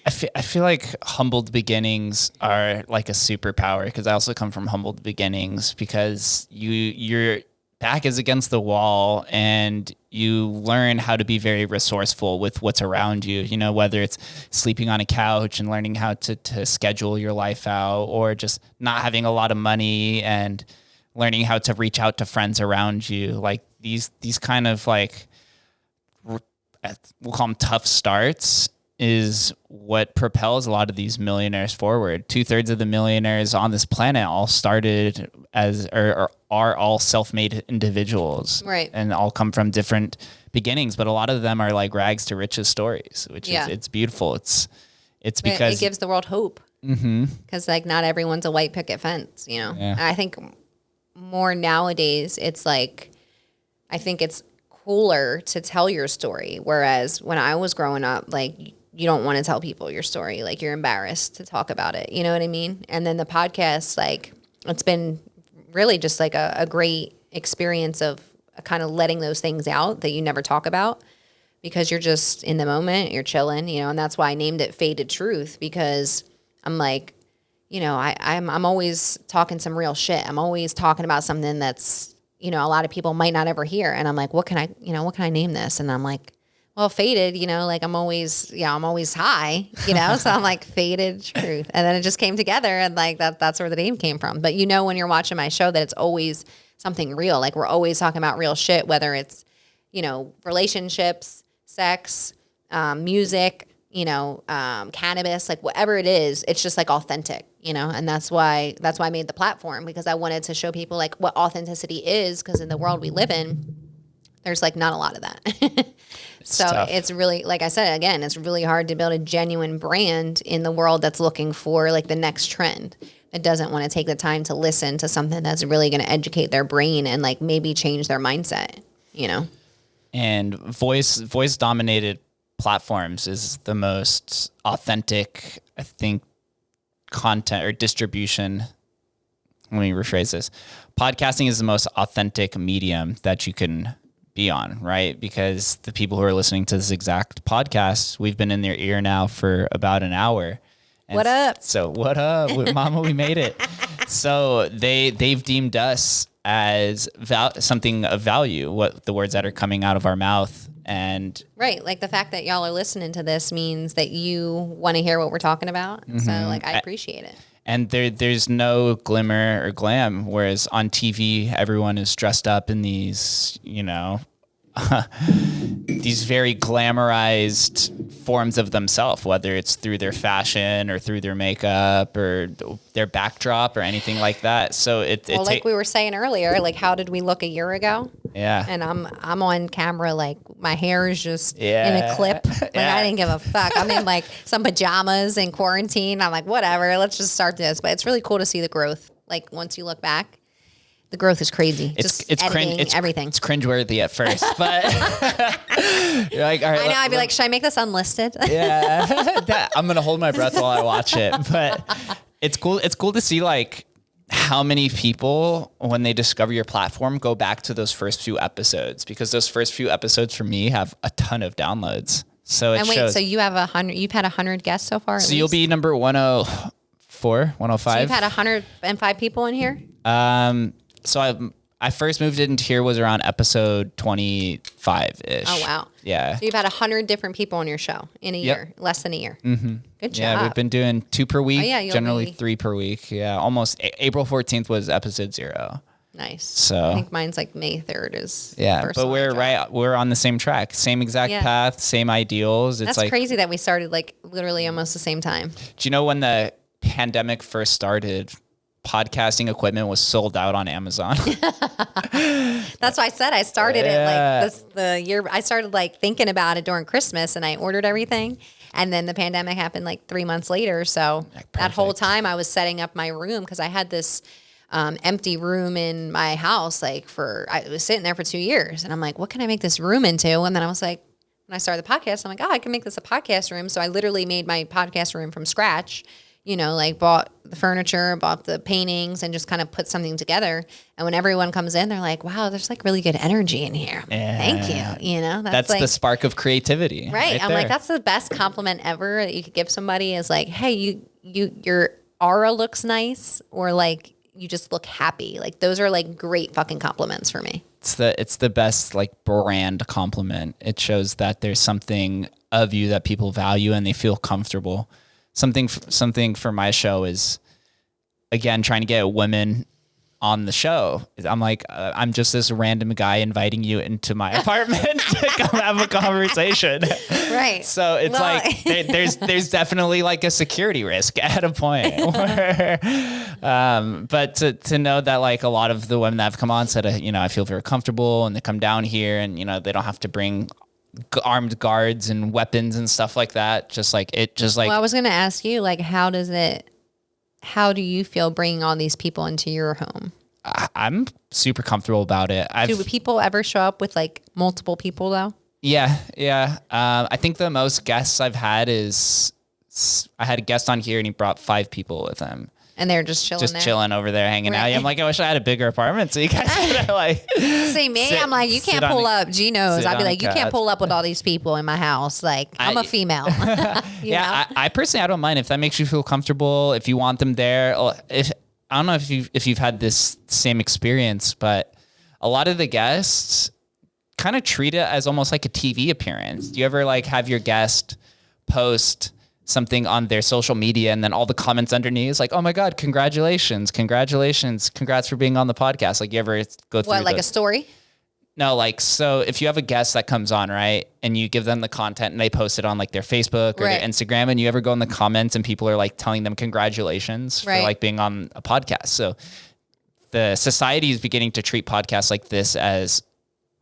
I feel like humbled beginnings are like a superpower because I also come from humbled beginnings because your back is against the wall and you learn how to be very resourceful with what's around you, you know, whether it's sleeping on a couch and learning how to schedule your life out or just not having a lot of money and learning how to reach out to friends around you. Like these kind of like, we'll call them tough starts is what propels a lot of these millionaires forward. 2/3 of the millionaires on this planet all started as or are all self-made individuals, right? And all come from different beginnings, but a lot of them are like rags to riches stories, which is it's beautiful. It's because it gives the world hope. Because like not everyone's a white picket fence, you know. Yeah. And I think more nowadays, it's like I think it's cooler to tell your story. Whereas when I was growing up, like you don't want to tell people your story. Like you're embarrassed to talk about it. You know what I mean? And then the podcast, like it's been really just like a great experience of kind of letting those things out that you never talk about because you're just in the moment, you're chilling, you know, and that's why I named it fadedTRUTH because I'm like, you know, I'm always talking some real shit. I'm always talking about something that's, you know, a lot of people might not ever hear. And I'm like, what can I name this? And I'm like, well, faded, you know, like I'm always high, you know, so I'm like fadedTRUTH. And then it just came together and like that's where the name came from. But you know, when you're watching my show that it's always something real, like we're always talking about real shit, whether it's, you know, relationships, sex, music, you know, cannabis, like whatever it is, it's just like authentic, you know, and that's why I made the platform because I wanted to show people like what authenticity is because in the world we live in, there's like not a lot of that. So tough. it's really, like I said, again, it's really hard to build a genuine brand in the world that's looking for like the next trend. It doesn't want to take the time to listen to something that's really going to educate their brain and like maybe change their mindset, you know? And voice dominated platforms is the most authentic, I think, content or distribution. Let me rephrase this. Podcasting is the most authentic medium that you can be on, right? Because the people who are listening to this exact podcast, we've been in their ear now for about an hour. And what up? So what up, Mama? We made it. So they've deemed us as something of value. What the words that are coming out of our mouth, and right, like the fact that y'all are listening to this means that you want to hear what we're talking about. So like I appreciate it. And there's no glimmer or glam, whereas on TV, everyone is dressed up in these, you know, these very glamorized forms of themselves, whether it's through their fashion or through their makeup or their backdrop or anything like that. So like we were saying earlier, like how did we look a year ago? Yeah. And I'm on camera, like my hair is just in a clip. Like I didn't give a fuck. I'm in like some pajamas in quarantine. I'm like, whatever, let's just start this. But it's really cool to see the growth. Like once you look back, the growth is crazy. It's editing, everything. It's cringeworthy at first, but you're like, all right. I know. I'd be like, should I make this unlisted? Yeah, I'm gonna hold my breath while I watch it. But it's cool. It's cool to see like how many people, when they discover your platform, go back to those first few episodes, because those first few episodes for me have a ton of downloads. So it shows. So you have 100. You've had 100 guests so far. So you'll be number 104, 105. So you've had 105 people in here. So I first moved into here was around episode 25-ish. Oh, wow. Yeah. So you've had 100 different people on your show in a year, less than a year. Mm-hmm. Good job. Yeah, we've been doing 2 per week, generally 3 per week. Yeah, almost April 14th was episode 0. Nice. So I think mine's like May 3rd is. But we're on the same track, same exact path, same ideals. It's That's crazy that we started like literally almost the same time. Do you know when the pandemic first started, podcasting equipment was sold out on Amazon? That's why I said I started it like the year I started like thinking about it during Christmas, and I ordered everything, and then the pandemic happened like 3 months later. So that whole time I was setting up my room, because I had this empty room in my house. I was sitting there for 2 years, and I'm like, what can I make this room into? And then I was like, when I started the podcast, I'm like, I can make this a podcast room. So I literally made my podcast room from scratch. You know, like bought the furniture, bought the paintings, and just kind of put something together. And when everyone comes in, they're like, wow, there's like really good energy in here. Yeah. Thank you. You know, that's like the spark of creativity. Right. I'm like, that's the best compliment ever that you could give somebody, is like, hey, your aura looks nice, or like you just look happy. Like those are like great fucking compliments for me. It's the best like brand compliment. It shows that there's something of you that people value and they feel comfortable. Something for my show is, again, trying to get women on the show. I'm like, I'm just this random guy inviting you into my apartment to come have a conversation. Right. So it's like there's definitely like a security risk at a point. Where, but to know that like a lot of the women that have come on said, I feel very comfortable, and they come down here, and they don't have to bring armed guards and weapons and stuff like that. Well, I was going to ask you, like, how do you feel bringing all these people into your home? I'm super comfortable about it. Do people ever show up with like multiple people though? Yeah. I think the most guests I've had is, I had a guest on here and he brought 5 people with him. And they're just chilling over there, hanging out. I'm like, I wish I had a bigger apartment so you guys could like. See me, I'm like, you can't pull up. G knows. I'd be like, you can't pull up with all these people in my house. Like, I'm a female. I personally, I don't mind if that makes you feel comfortable. If you want them there, I don't know if you've had this same experience, but a lot of the guests kind of treat it as almost like a TV appearance. Do you ever like have your guest post something on their social media and then all the comments underneath is like, oh my God, congratulations, congrats for being on the podcast? Like, you ever go through a story? No, like, so if you have a guest that comes on, right, and you give them the content and they post it on like their Facebook or their Instagram, and you ever go in the comments and people are like telling them congratulations for like being on a podcast. So the society is beginning to treat podcasts like this as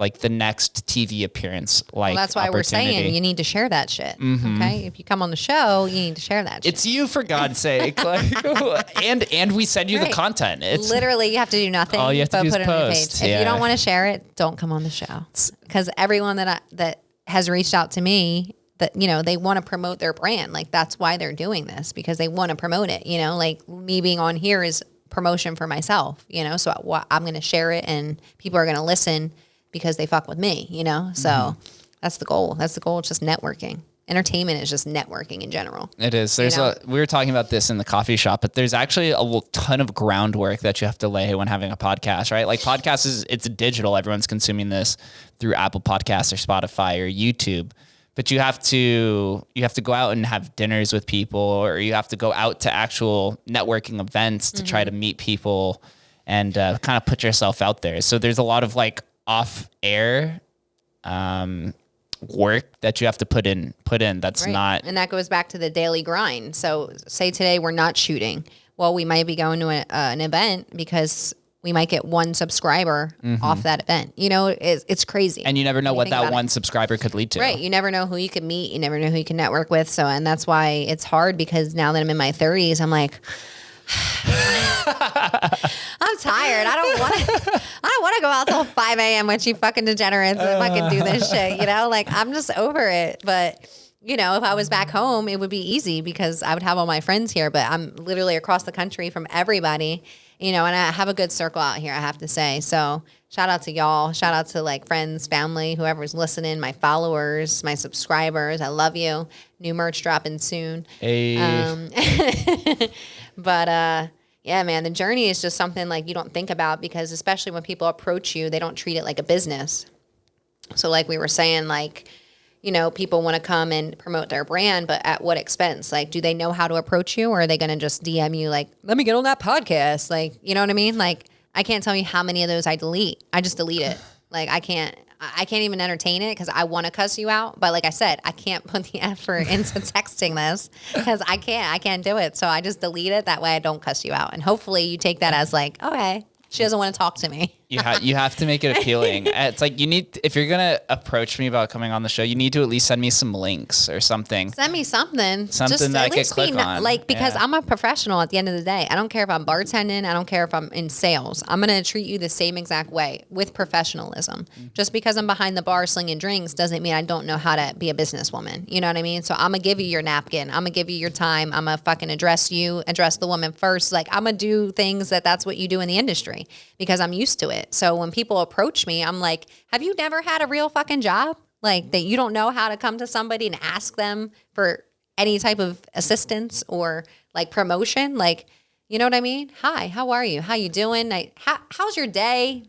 like the next TV appearance. Like, well, that's why we're saying you need to share that shit. Okay, if you come on the show, you need to share that shit. It's you, for God's sake. Like, and we send you the content. It's literally, you have to do nothing. all you have to do is put it on your post. page. If you don't want to share it, don't come on the show. Because everyone that has reached out to me, that, you know, they want to promote their brand. Like, that's why they're doing this, because they want to promote it. You know, like me being on here is promotion for myself, you know, so I'm going to share it and people are going to listen because they fuck with me, you know? So that's the goal. That's the goal. It's just networking. Entertainment is just networking in general. It is. There's we were talking about this in the coffee shop, but there's actually a ton of groundwork that you have to lay when having a podcast, right? Like, podcasts it's digital. Everyone's consuming this through Apple Podcasts or Spotify or YouTube. But you have to go out and have dinners with people, or you have to go out to actual networking events to try to meet people and kind of put yourself out there. So there's a lot of like off air work that you have to put in. That's right. not. And that goes back to the daily grind. So say today we're not shooting. Well, we might be going to an event because we might get one subscriber off that event. You know, it's crazy. And you never know what that one subscriber could lead to. Right. You never know who you can meet. You never know who you can network with. So, and that's why it's hard, because now that I'm in my 30s, I'm like, I'm tired. I don't want to go out till 5 a.m. with you fucking degenerates and fucking do this shit. You know, like, I'm just over it. But, you know, if I was back home, it would be easy because I would have all my friends here, but I'm literally across the country from everybody. You know, and I have a good circle out here, I have to say. So shout out to y'all. Shout out to like friends, family, whoever's listening, my followers, my subscribers. I love you. New merch dropping soon. Hey. But yeah, man, the journey is just something like you don't think about, because especially when people approach you, they don't treat it like a business. So like we were saying, like, you know, people want to come and promote their brand, but at what expense? Like, do they know how to approach you, or are they going to just DM you like, let me get on that podcast? Like, you know what I mean? Like, I can't tell you how many of those I delete. I just delete it. Like, I can't even entertain it because I want to cuss you out. But like I said, I can't put the effort into texting this because I can't do it. So I just delete it. That way I don't cuss you out. And hopefully you take that as like, okay, she doesn't want to talk to me. You have to make it appealing. It's like, if you're going to approach me about coming on the show, you need to at least send me some links or something. Send me something. Something just that I could click on. Like, because I'm a professional at the end of the day. I don't care if I'm bartending. I don't care if I'm in sales. I'm going to treat you the same exact way with professionalism. Just because I'm behind the bar slinging drinks doesn't mean I don't know how to be a businesswoman. You know what I mean? So I'm going to give you your napkin. I'm going to give you your time. I'm going to fucking address the woman first. Like, I'm going to do things that's what you do in the industry because I'm used to it. So when people approach me, I'm like, have you never had a real fucking job? Like, that you don't know how to come to somebody and ask them for any type of assistance or like promotion? Like, you know what I mean? Hi, how are you? How you doing? How's your day?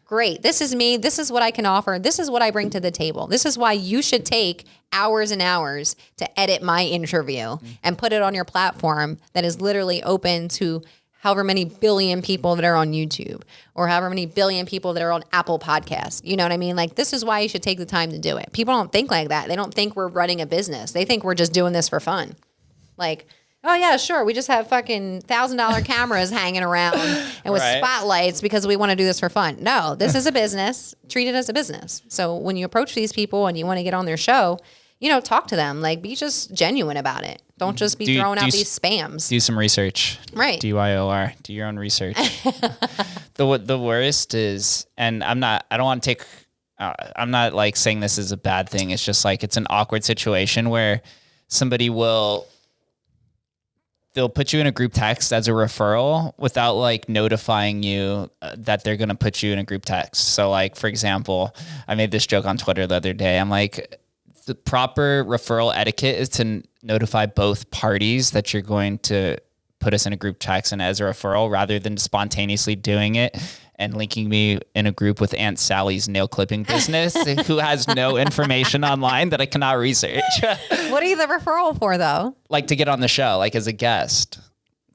Great. This is me. This is what I can offer. This is what I bring to the table. This is why you should take hours and hours to edit my interview and put it on your platform that is literally open to however many billion people that are on YouTube or however many billion people that are on Apple Podcasts. You know what I mean? Like, this is why you should take the time to do it. People don't think like that. They don't think we're running a business. They think we're just doing this for fun. Like, oh yeah, sure. We just have fucking $1,000 cameras hanging around and with spotlights because we want to do this for fun. No, this is a business. Treat it as a business. So when you approach these people and you want to get on their show, you know, talk to them. Like, be just genuine about it. Don't just be throwing out these spams. Do some research. Right. DYOR. Do your own research. The worst is, and I'm not like saying this is a bad thing. It's just like, it's an awkward situation where somebody they'll put you in a group text as a referral without like notifying you that they're going to put you in a group text. So like, for example, I made this joke on Twitter the other day. I'm like, the proper referral etiquette is to notify both parties that you're going to put us in a group text and as a referral, rather than spontaneously doing it and linking me in a group with Aunt Sally's nail clipping business who has no information online that I cannot research. What are you the referral for though? Like, to get on the show, like as a guest.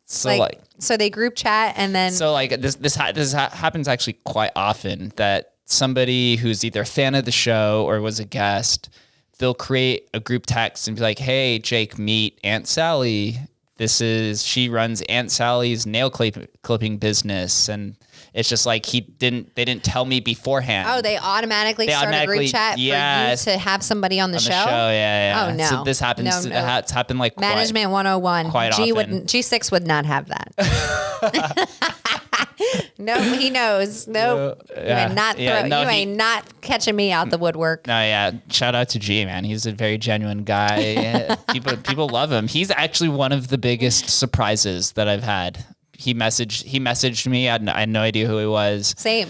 So so they group chat and then. So like this happens actually quite often, that somebody who's either a fan of the show or was a guest, they'll create a group text and be like, hey, Jake, meet Aunt Sally she runs Aunt Sally's nail clipping business. And it's just like they didn't tell me beforehand. Oh, they automatically start a group chat for you to have somebody on the show? Yeah. Oh, no. So this happens. No. It's happened like Management 101. Quite often. G6 would not have that. No, he knows. No, you ain't not catching me out the woodwork. No, yeah. Shout out to G, man. He's a very genuine guy. People love him. He's actually one of the biggest surprises that I've had. He messaged me. I had no idea who he was. Same.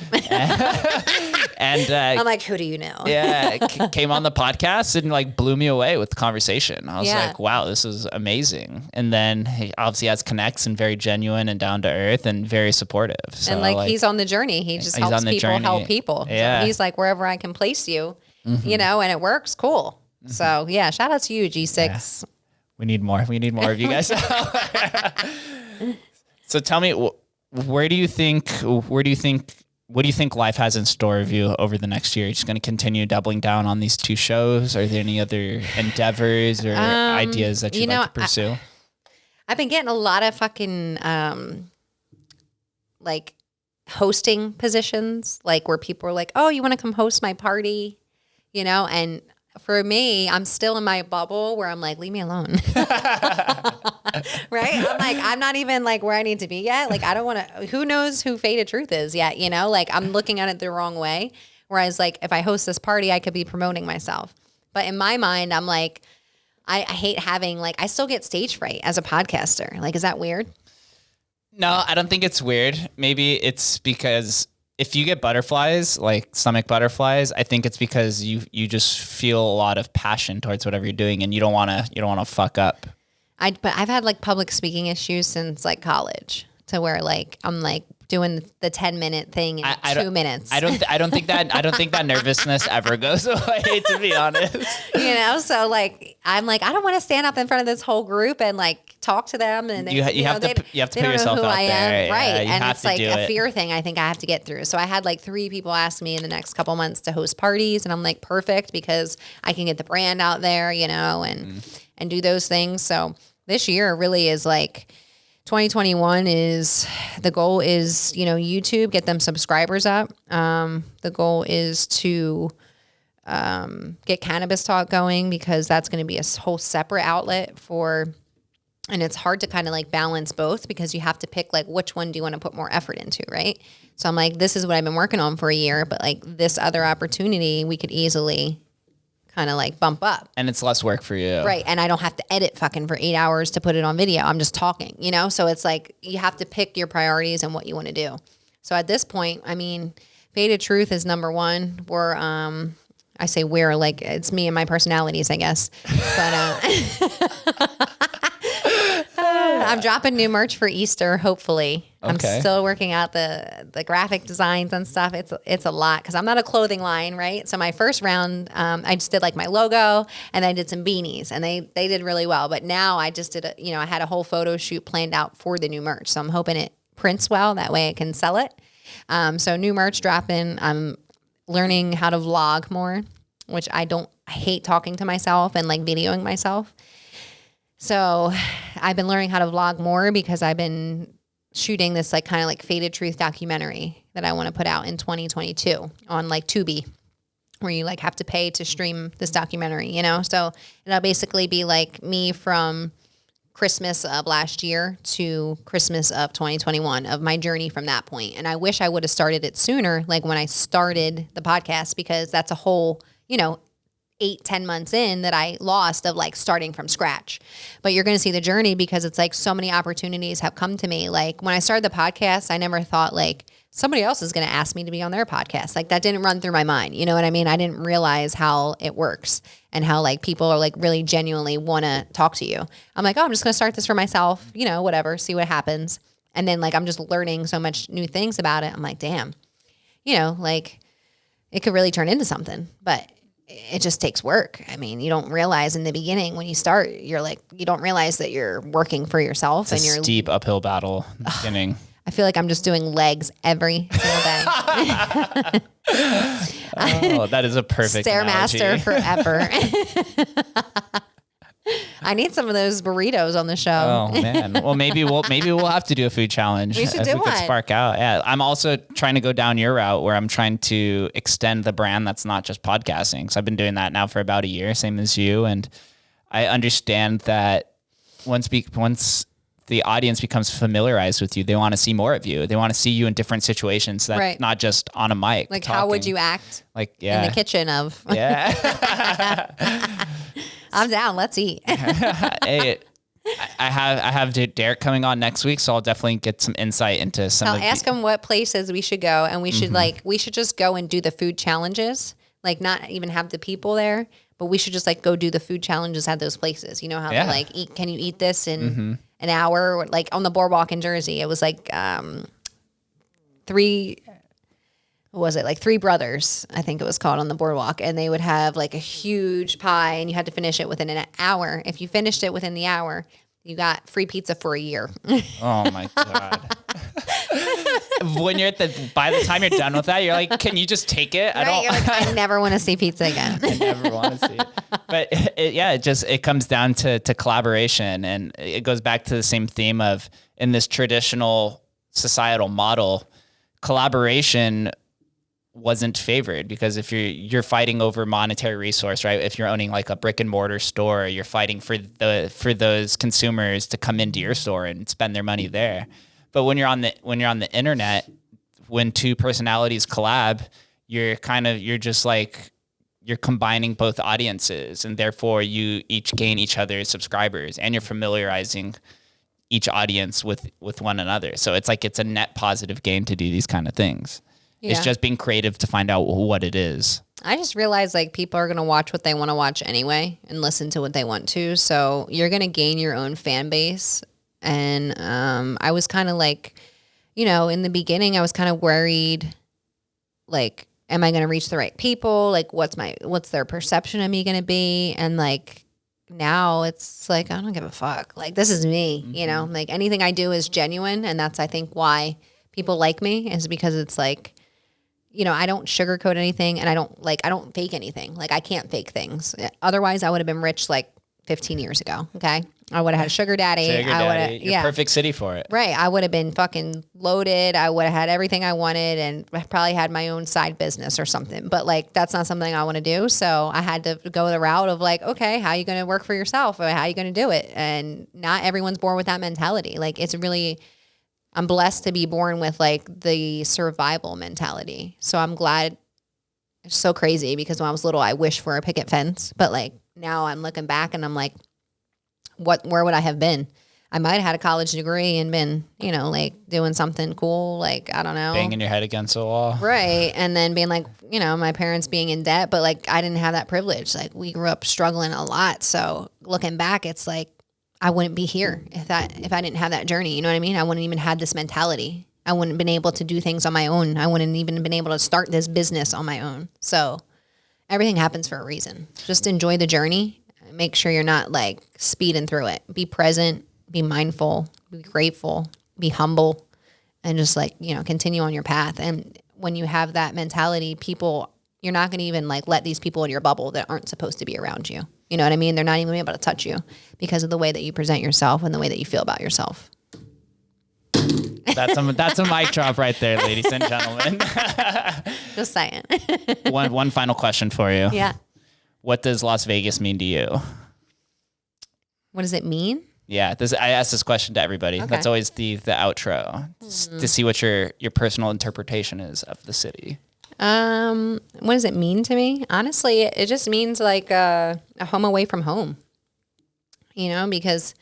And I'm like, who do you know? Yeah, came on the podcast and like blew me away with the conversation. I was like, wow, this is amazing. And then he obviously has connects and very genuine and down to earth and very supportive. So, and like he's on the journey. He just helps people help people. Yeah. So he's like, wherever I can place you, you know, and it works. Cool. So yeah, shout out to you, G6. Yeah. We need more. We need more of you guys. So tell me, what do you think life has in store for you over the next year? You're just going to continue doubling down on these 2 shows? Are there any other endeavors or ideas that you'd like to pursue? I've been getting a lot of fucking like hosting positions, like where people are like, oh, you want to come host my party? You know, and for me, I'm still in my bubble where I'm like, leave me alone. Right? I'm like, I'm not even like where I need to be yet. Like, I don't want to, who knows who fadedTRUTH is yet, you know? Like, I'm looking at it the wrong way. Whereas, like, if I host this party, I could be promoting myself. But in my mind, I'm like, I hate having, like, I still get stage fright as a podcaster. Like, is that weird? No, I don't think it's weird. Maybe it's because if you get butterflies, like stomach butterflies, I think it's because you just feel a lot of passion towards whatever you're doing, and you don't want to fuck up. But I've had like public speaking issues since like college, to where like I'm like doing the 10-minute thing in 2 minutes. I don't think that nervousness ever goes away, to be honest. You know, so like I'm like, I don't want to stand up in front of this whole group and like talk to them, and you have to put yourself out there. Right? And it's like a fear thing I think I have to get through. So I had like 3 people ask me in the next couple months to host parties, and I'm like, perfect, because I can get the brand out there, you know, and do those things. So this year really is like 2021 is, the goal is, you know, YouTube, get them subscribers up. The goal is to get Cannabis Talk going, because that's going to be a whole separate outlet for, and it's hard to kind of like balance both, because you have to pick like which one do you want to put more effort into, right? So I'm like, this is what I've been working on for a year, but like this other opportunity we could easily kind of like bump up. And it's less work for you. Right. And I don't have to edit fucking for 8 hours to put it on video. I'm just talking, you know? So it's like, you have to pick your priorities and what you want to do. So at this point, I mean, fadedTRUTH is number 1. We're, I say we're, like, it's me and my personalities, I guess. But I'm dropping new merch for Easter, hopefully. Okay. I'm still working out the graphic designs and stuff. It's a lot, because I'm not a clothing line, right? So my first round, I just did like my logo, and I did some beanies, and they did really well. But now I just did I had a whole photo shoot planned out for the new merch. So I'm hoping it prints well. That way I can sell it. So new merch dropping. I'm learning how to vlog more, which I hate talking to myself and like videoing myself. So I've been learning how to vlog more, because I've been shooting this like kind of like fadedTRUTH documentary that I want to put out in 2022 on like Tubi, where you like have to pay to stream this documentary, you know? So it'll basically be like me from Christmas of last year to Christmas of 2021, of my journey from that point. And I wish I would have started it sooner, like when I started the podcast, because that's a whole, 8-10 months in that I lost of like starting from scratch. But you're going to see the journey, because it's like so many opportunities have come to me. Like when I started the podcast, I never thought like somebody else is going to ask me to be on their podcast. Like that didn't run through my mind. You know what I mean? I didn't realize how it works, and how like people are like really genuinely want to talk to you. I'm like, oh, I'm just going to start this for myself, whatever, see what happens. And then like, I'm just learning so much new things about it. I'm like, damn, like it could really turn into something, but it just takes work. I mean, you don't realize in the beginning when you start, you're like, you don't realize that you're working for yourself. It's a steep uphill battle in the beginning. I feel like I'm just doing legs every single day. Oh, that is a perfect Stairmaster forever. I need some of those burritos on the show. Oh man. Well, maybe we'll have to do a food challenge. We should if do we could one. spark out. Yeah. I'm also trying to go down your route where I'm trying to extend the brand that's not just podcasting. So I've been doing that now for about a year, same as you. And I understand that once the audience becomes familiarized with you, they want to see more of you. They want to see you in different situations that Right. not just on a mic. Like, talking. how would you act like in the kitchen of, Yeah. I'm down, let's eat. Hey, I have Derek coming on next week, so I'll definitely get some insight into some I'll of ask him what places we should go, and we should just go and do the food challenges. Like, not even have the people there, but we should just like go do the food challenges at those places. You know how Yeah. they like eat? Can you eat this in an hour? Like on the boardwalk in Jersey, it was like Three Brothers, I think it was called, on the boardwalk, and they would have like a huge pie, and you had to finish it within an hour. If you finished it within the hour, you got free pizza for a year. Oh my God. When by the time you're done with that, you're like, can you just take it? Right? You're like, I never want to see pizza again. I never want to see it. But it comes down to collaboration, and it goes back to the same theme of, in this traditional societal model, collaboration wasn't favored, because if you're fighting over monetary resource, right? If you're owning like a brick and mortar store, you're fighting for those consumers to come into your store and spend their money there. But when you're on the internet, when two personalities collab, you're combining both audiences, and therefore you each gain each other's subscribers, and you're familiarizing each audience with one another. So it's like, it's a net positive gain to do these kind of things. Yeah. It's just being creative to find out what it is. I just realized like people are going to watch what they want to watch anyway and listen to what they want to. So you're going to gain your own fan base. And I was kind of like, in the beginning, I was kind of worried, like, am I going to reach the right people? Like, what's their perception of me going to be? And like, now it's like, I don't give a fuck. Like, this is me, like anything I do is genuine. And that's, I think, why people like me, is because it's like, I don't sugarcoat anything, and I don't fake anything. Like, I can't fake things. Otherwise I would have been rich like 15 years ago. Okay. I would have had a sugar daddy. You're perfect city for it. Right. I would have been fucking loaded. I would have had everything I wanted, and I probably had my own side business or something. But like, that's not something I want to do. So I had to go the route of like, okay, how are you going to work for yourself? Or how are you going to do it? And not everyone's born with that mentality. Like, I'm blessed to be born with like the survival mentality. So I'm glad. It's so crazy, because when I was little, I wished for a picket fence, but like now I'm looking back and I'm like, where would I have been? I might have had a college degree and been, like doing something cool. Like, I don't know. Banging your head against the wall. Right. And then being like, my parents being in debt, but like, I didn't have that privilege. Like, we grew up struggling a lot. So looking back, it's like, I wouldn't be here if I didn't have that journey. You know what I mean? I wouldn't even had this mentality. I wouldn't have been able to do things on my own. I wouldn't even been able to start this business on my own. So everything happens for a reason. Just enjoy the journey. Make sure you're not like speeding through it. Be present, be mindful, be grateful, be humble, and just like, continue on your path. And when you have that mentality, you're not going to even like let these people in your bubble that aren't supposed to be around you. You know what I mean? They're not even able to touch you because of the way that you present yourself and the way that you feel about yourself. That's a mic drop right there, ladies and gentlemen. Just saying. One final question for you. Yeah. What does Las Vegas mean to you? What does it mean? Yeah, I ask this question to everybody. Okay. That's always the outro, to see what your personal interpretation is of the city. What does it mean to me? Honestly, it just means like a home away from home. Because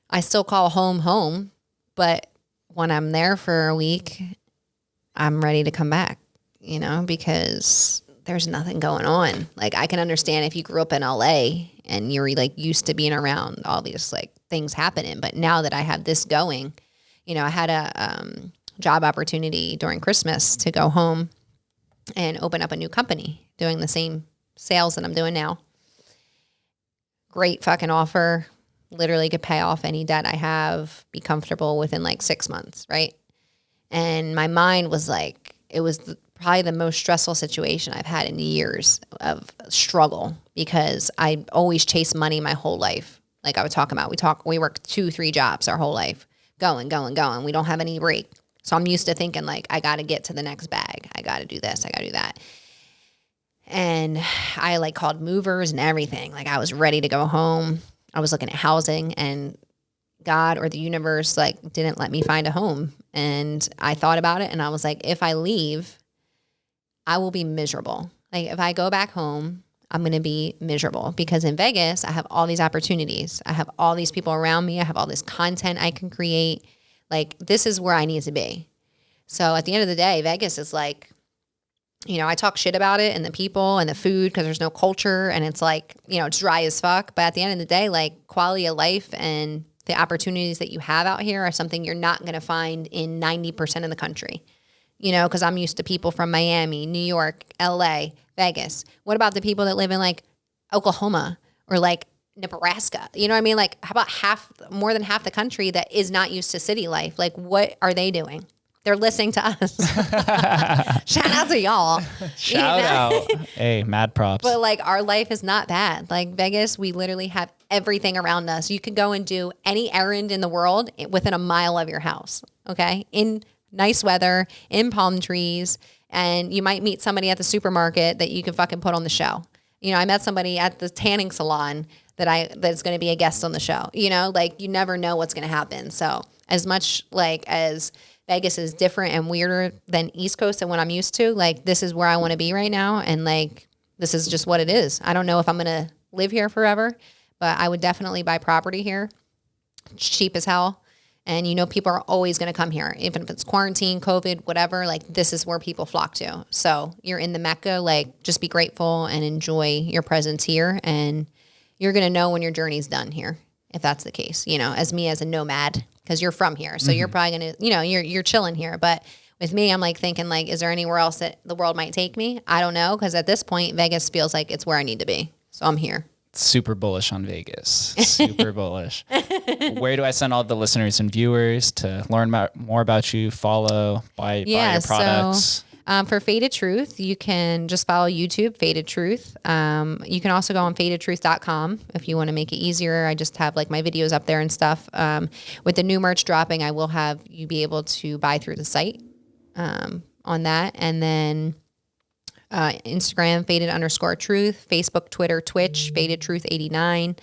I still call home, but when I'm there for a week, I'm ready to come back, because there's nothing going on. Like, I can understand if you grew up in LA and you're like used to being around all these like things happening. But now that I have this going, I had a job opportunity during Christmas to go home and open up a new company doing the same sales that I'm doing now. Great fucking offer. Literally could pay off any debt I have, be comfortable within like 6 months, right? And my mind was like, it was probably the most stressful situation I've had in years of struggle, because I always chased money my whole life. Like I would talk about, we work 2-3 jobs our whole life, going. We don't have any break. So I'm used to thinking like, I got to get to the next bag. I got to do this. I got to do that. And I like called movers and everything. Like I was ready to go home. I was looking at housing, and God or the universe like didn't let me find a home. And I thought about it, and I was like, if I leave, I will be miserable. Like if I go back home, I'm going to be miserable, because in Vegas, I have all these opportunities. I have all these people around me. I have all this content I can create. Like this is where I need to be. So at the end of the day, Vegas is like, you know, I talk shit about it and the people and the food because there's no culture, and it's like, you know, it's dry as fuck. But at the end of the day, like quality of life and the opportunities that you have out here are something you're not going to find in 90% of the country. You know, because I'm used to people from Miami, New York, LA, Vegas. What about the people that live in like Oklahoma or like Nebraska? You know what I mean? Like how about more than half the country that is not used to city life? Like what are they doing? They're listening to us. Shout out to y'all. Shout out. Hey, mad props. But like our life is not bad. Like Vegas, we literally have everything around us. You could go and do any errand in the world within a mile of your house. Okay. In nice weather, in palm trees, and you might meet somebody at the supermarket that you can fucking put on the show. You know, I met somebody at the tanning salon that's going to be a guest on the show. You know, like you never know what's going to happen. So as much like as Vegas is different and weirder than East Coast and what I'm used to, like this is where I want to be right now. And like, this is just what it is. I don't know if I'm going to live here forever, but I would definitely buy property here. It's cheap as hell. And you know, people are always going to come here, even if it's quarantine, COVID, whatever, like this is where people flock to. So you're in the Mecca, like just be grateful and enjoy your presence here. And you're going to know when your journey's done here, if that's the case, you know, as me as a nomad, because you're from here. So you're probably going to, you know, you're chilling here. But with me, I'm like thinking like, is there anywhere else that the world might take me? I don't know. Because at this point, Vegas feels like it's where I need to be. So I'm here. Super bullish on Vegas. Super bullish. Where do I send all the listeners and viewers to learn more about you, follow, buy your products? So, for fadedTRUTH, you can just follow YouTube, fadedTRUTH. You can also go on fadedTRUTH.com if you want to make it easier. I just have like my videos up there and stuff. With the new merch dropping, I will have you be able to buy through the site on that. And then Instagram, faded_truth, Facebook, Twitter, Twitch, fadedTRUTH89.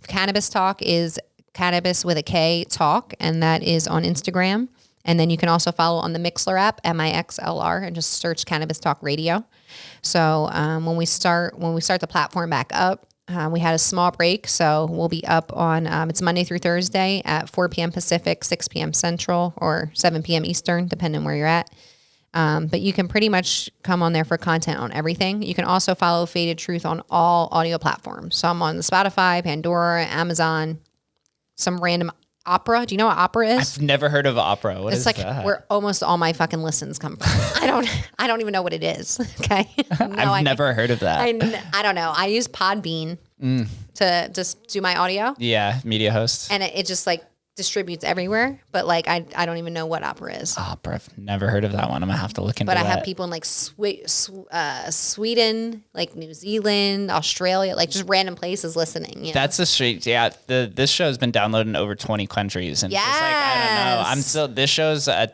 Kannabis Talk is Kannabis with a K Talk, and that is on Instagram. And then you can also follow on the Mixlr app, MIXLR, and just search Kannabis Talk Radio. So when we start the platform back up, we had a small break, so we'll be up on, it's Monday through Thursday at 4 p.m. Pacific, 6 p.m. Central, or 7 p.m. Eastern, depending on where you're at. But you can pretty much come on there for content on everything. You can also follow fadedTRUTH on all audio platforms. So I'm on the Spotify, Pandora, Amazon, some random Opera. Do you know what Opera is? I've never heard of Opera. What is like that? Where almost all my fucking listens come from. I don't even know what it is. Okay. I've never heard of that. I don't know. I use Podbean to just do my audio. Yeah. Media host. And it just like distributes everywhere, but like I don't even know what Opera is. Opera, I've never heard of that one. I'm gonna have to look into that. But I have people in like Sweden, like New Zealand, Australia, like just random places listening. You know? That's a straight, yeah. This show has been downloaded in over 20 countries, and it's just like I don't know. This show's a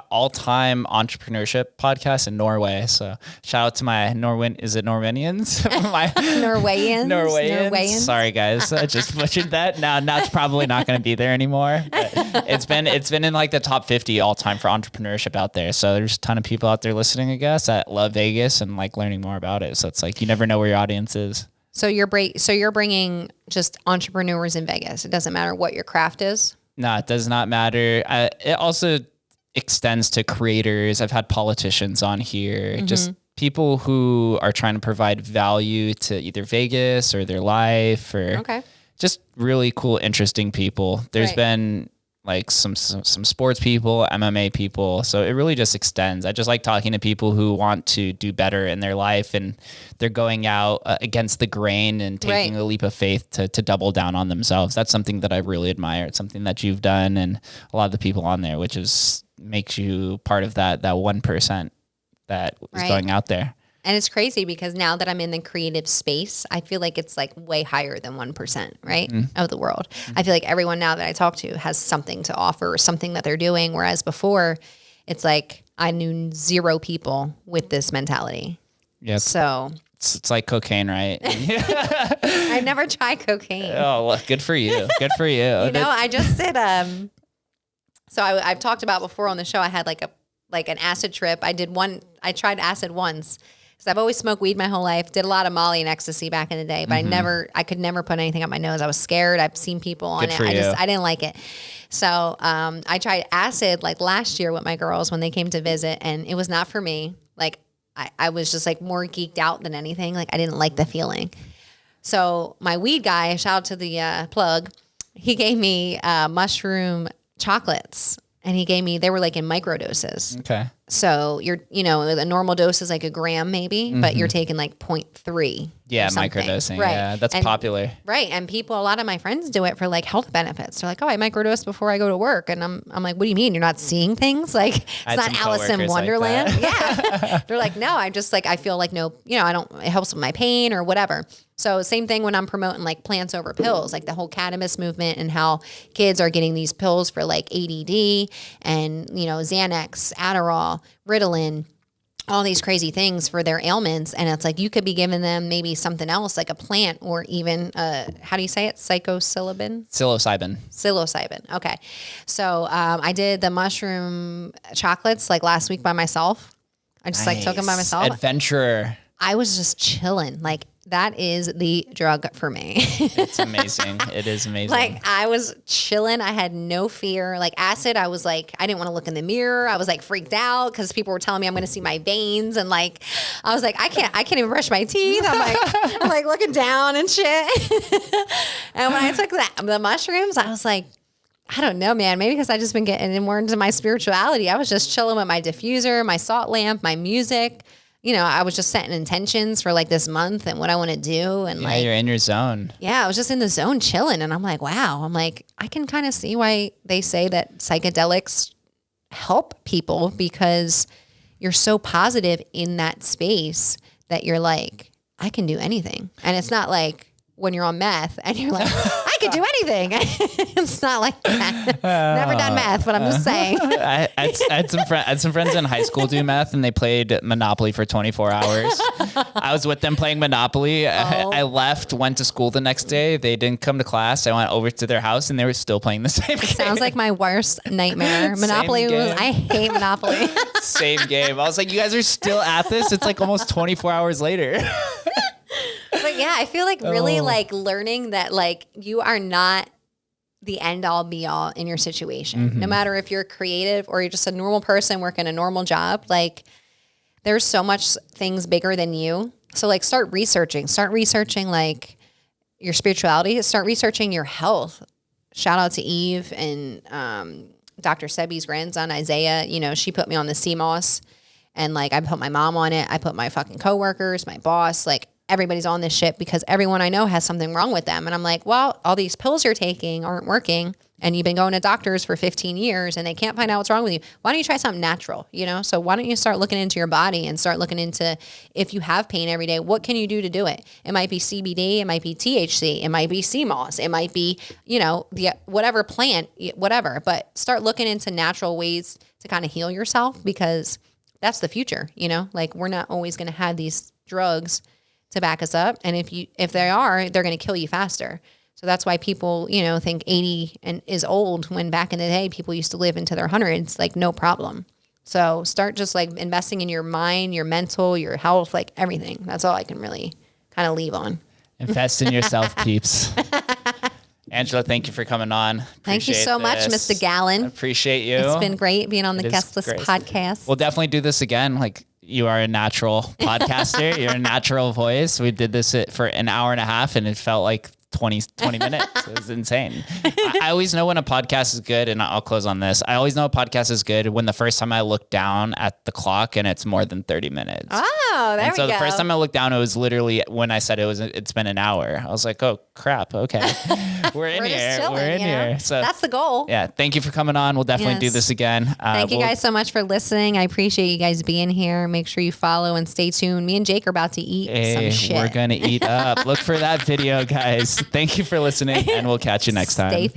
all-time entrepreneurship podcast in Norway. So shout out to my is it Norwegians? My Norwegians. Sorry guys, I just butchered that. Now it's probably not going to be there anymore. But it's been in like the top 50 all-time for entrepreneurship out there. So there's a ton of people out there listening, I guess, that love Vegas and like learning more about it. So it's like you never know where your audience is. So you're bringing just entrepreneurs in Vegas. It doesn't matter what your craft is. No, it does not matter. It also extends to creators. I've had politicians on here, just people who are trying to provide value to either Vegas or their life, or just really cool, interesting people. There's been like some sports people, MMA people. So it really just extends. I just like talking to people who want to do better in their life, and they're going out against the grain and taking a leap of faith to double down on themselves. That's something that I really admire. It's something that you've done, and a lot of the people on there, which makes you part of that 1% that is going out there. And it's crazy because now that I'm in the creative space, I feel like it's like way higher than 1%, right, of the world. I feel like everyone now that I talk to has something to offer or something that they're doing. Whereas before, it's like I knew 0 people with this mentality. Yeah. So it's like cocaine, right? I never tried cocaine. Oh, well, good for you. Good for you. I just did. So I've talked about before on the show. I had like an acid trip. I tried acid once because I've always smoked weed my whole life. Did a lot of Molly and ecstasy back in the day, but I could never put anything up my nose. I was scared. I've seen people on it. I didn't like it. So I tried acid like last year with my girls when they came to visit, and it was not for me. Like I was just like more geeked out than anything. Like I didn't like the feeling. So my weed guy, shout out to the plug, he gave me mushroom chocolates, and they were like in micro doses. Okay. So the normal dose is like a gram maybe, but you're taking like 0.3. Yeah, microdosing. Right. Yeah, that's popular. Right. And a lot of my friends do it for like health benefits. They're like, oh, I microdose before I go to work. And I'm like, what do you mean? You're not seeing things? Like it's not Alice in Wonderland. Like yeah. They're like, no, I feel like it helps with my pain or whatever. So same thing when I'm promoting like plants over pills, like the whole cannabis movement and how kids are getting these pills for like ADD and, Xanax, Adderall, Ritalin, all these crazy things for their ailments. And it's like, you could be giving them maybe something else like a plant or even, how do you say it? Psilocybin. Okay. So, I did the mushroom chocolates like last week by myself. I just like took them by myself. Adventurer. I was just chilling. Like that is the drug for me. It's amazing. It is amazing. Like I was chilling. I had no fear. Like acid, I was like, I didn't want to look in the mirror. I was like freaked out because people were telling me I'm going to see my veins. And like, I was like, I can't even brush my teeth. I'm like looking down and shit. And when I took the mushrooms, I was like, I don't know, man. Maybe because I just been getting more into my spirituality. I was just chilling with my diffuser, my salt lamp, my music. I was just setting intentions for like this month and what I want to do. And you're in your zone. Yeah, I was just in the zone chilling. And I'm like, wow. I'm like, I can kind of see why they say that psychedelics help people because you're so positive in that space that you're like, I can do anything. And it's not like when you're on meth and you're like, I could do anything. It's not like that. Never done meth, but I'm just saying. I had some friends in high school do meth, and they played Monopoly for 24 hours. I was with them playing Monopoly. I left, went to school the next day. They didn't come to class. I went over to their house, and they were still playing the same game. Sounds like my worst nightmare. Monopoly I hate Monopoly. Same game. I was like, you guys are still at this? It's like almost 24 hours later. But yeah, I feel like really like learning that like you are not the end all be all in your situation. No matter if you're creative or you're just a normal person working a normal job, like there's so much things bigger than you. So like start researching like your spirituality, start researching your health. Shout out to Eve and Dr. Sebi's grandson, Isaiah. She put me on the CMOS and like I put my mom on it. I put my fucking coworkers, my boss, like everybody's on this shit because everyone I know has something wrong with them. And I'm like, well, all these pills you're taking aren't working and you've been going to doctors for 15 years and they can't find out what's wrong with you. Why don't you try something natural, So why don't you start looking into your body and start looking into if you have pain every day, what can you do to do it? It might be CBD, it might be THC, it might be CMOS, it might be, the whatever plant, whatever, but start looking into natural ways to kind of heal yourself because that's the future, like we're not always going to have these drugs to back us up. And if they are, they're going to kill you faster. So that's why people, think 80 and is old when back in the day, people used to live into their hundreds, like no problem. So start just like investing in your mind, your mental, your health, like everything. That's all I can really kind of leave on. Invest in yourself, peeps. Angela, thank you for coming on. Thank you so much, Mr. Gallen. I appreciate you. It's been great being on the Guest List podcast. We'll definitely do this again. Like you are a natural podcaster. You're a natural voice. We did this for an hour and a half and it felt like 20 minutes. It was insane. I always know when a podcast is good, and I'll close on this. I always know a podcast is good when the first time I look down at the clock and it's more than 30 minutes. Oh, there we go. So the first time I looked down, it was literally when I said it's been an hour. I was like, oh crap. Okay. We're in here. Chilling, We're in here. So that's the goal. Yeah. Thank you for coming on. We'll definitely do this again. Thank you guys so much for listening. I appreciate you guys being here. Make sure you follow and stay tuned. Me and Jake are about to eat some shit. We're going to eat up. Look for that video, guys. Thank you for listening, and we'll catch you next time.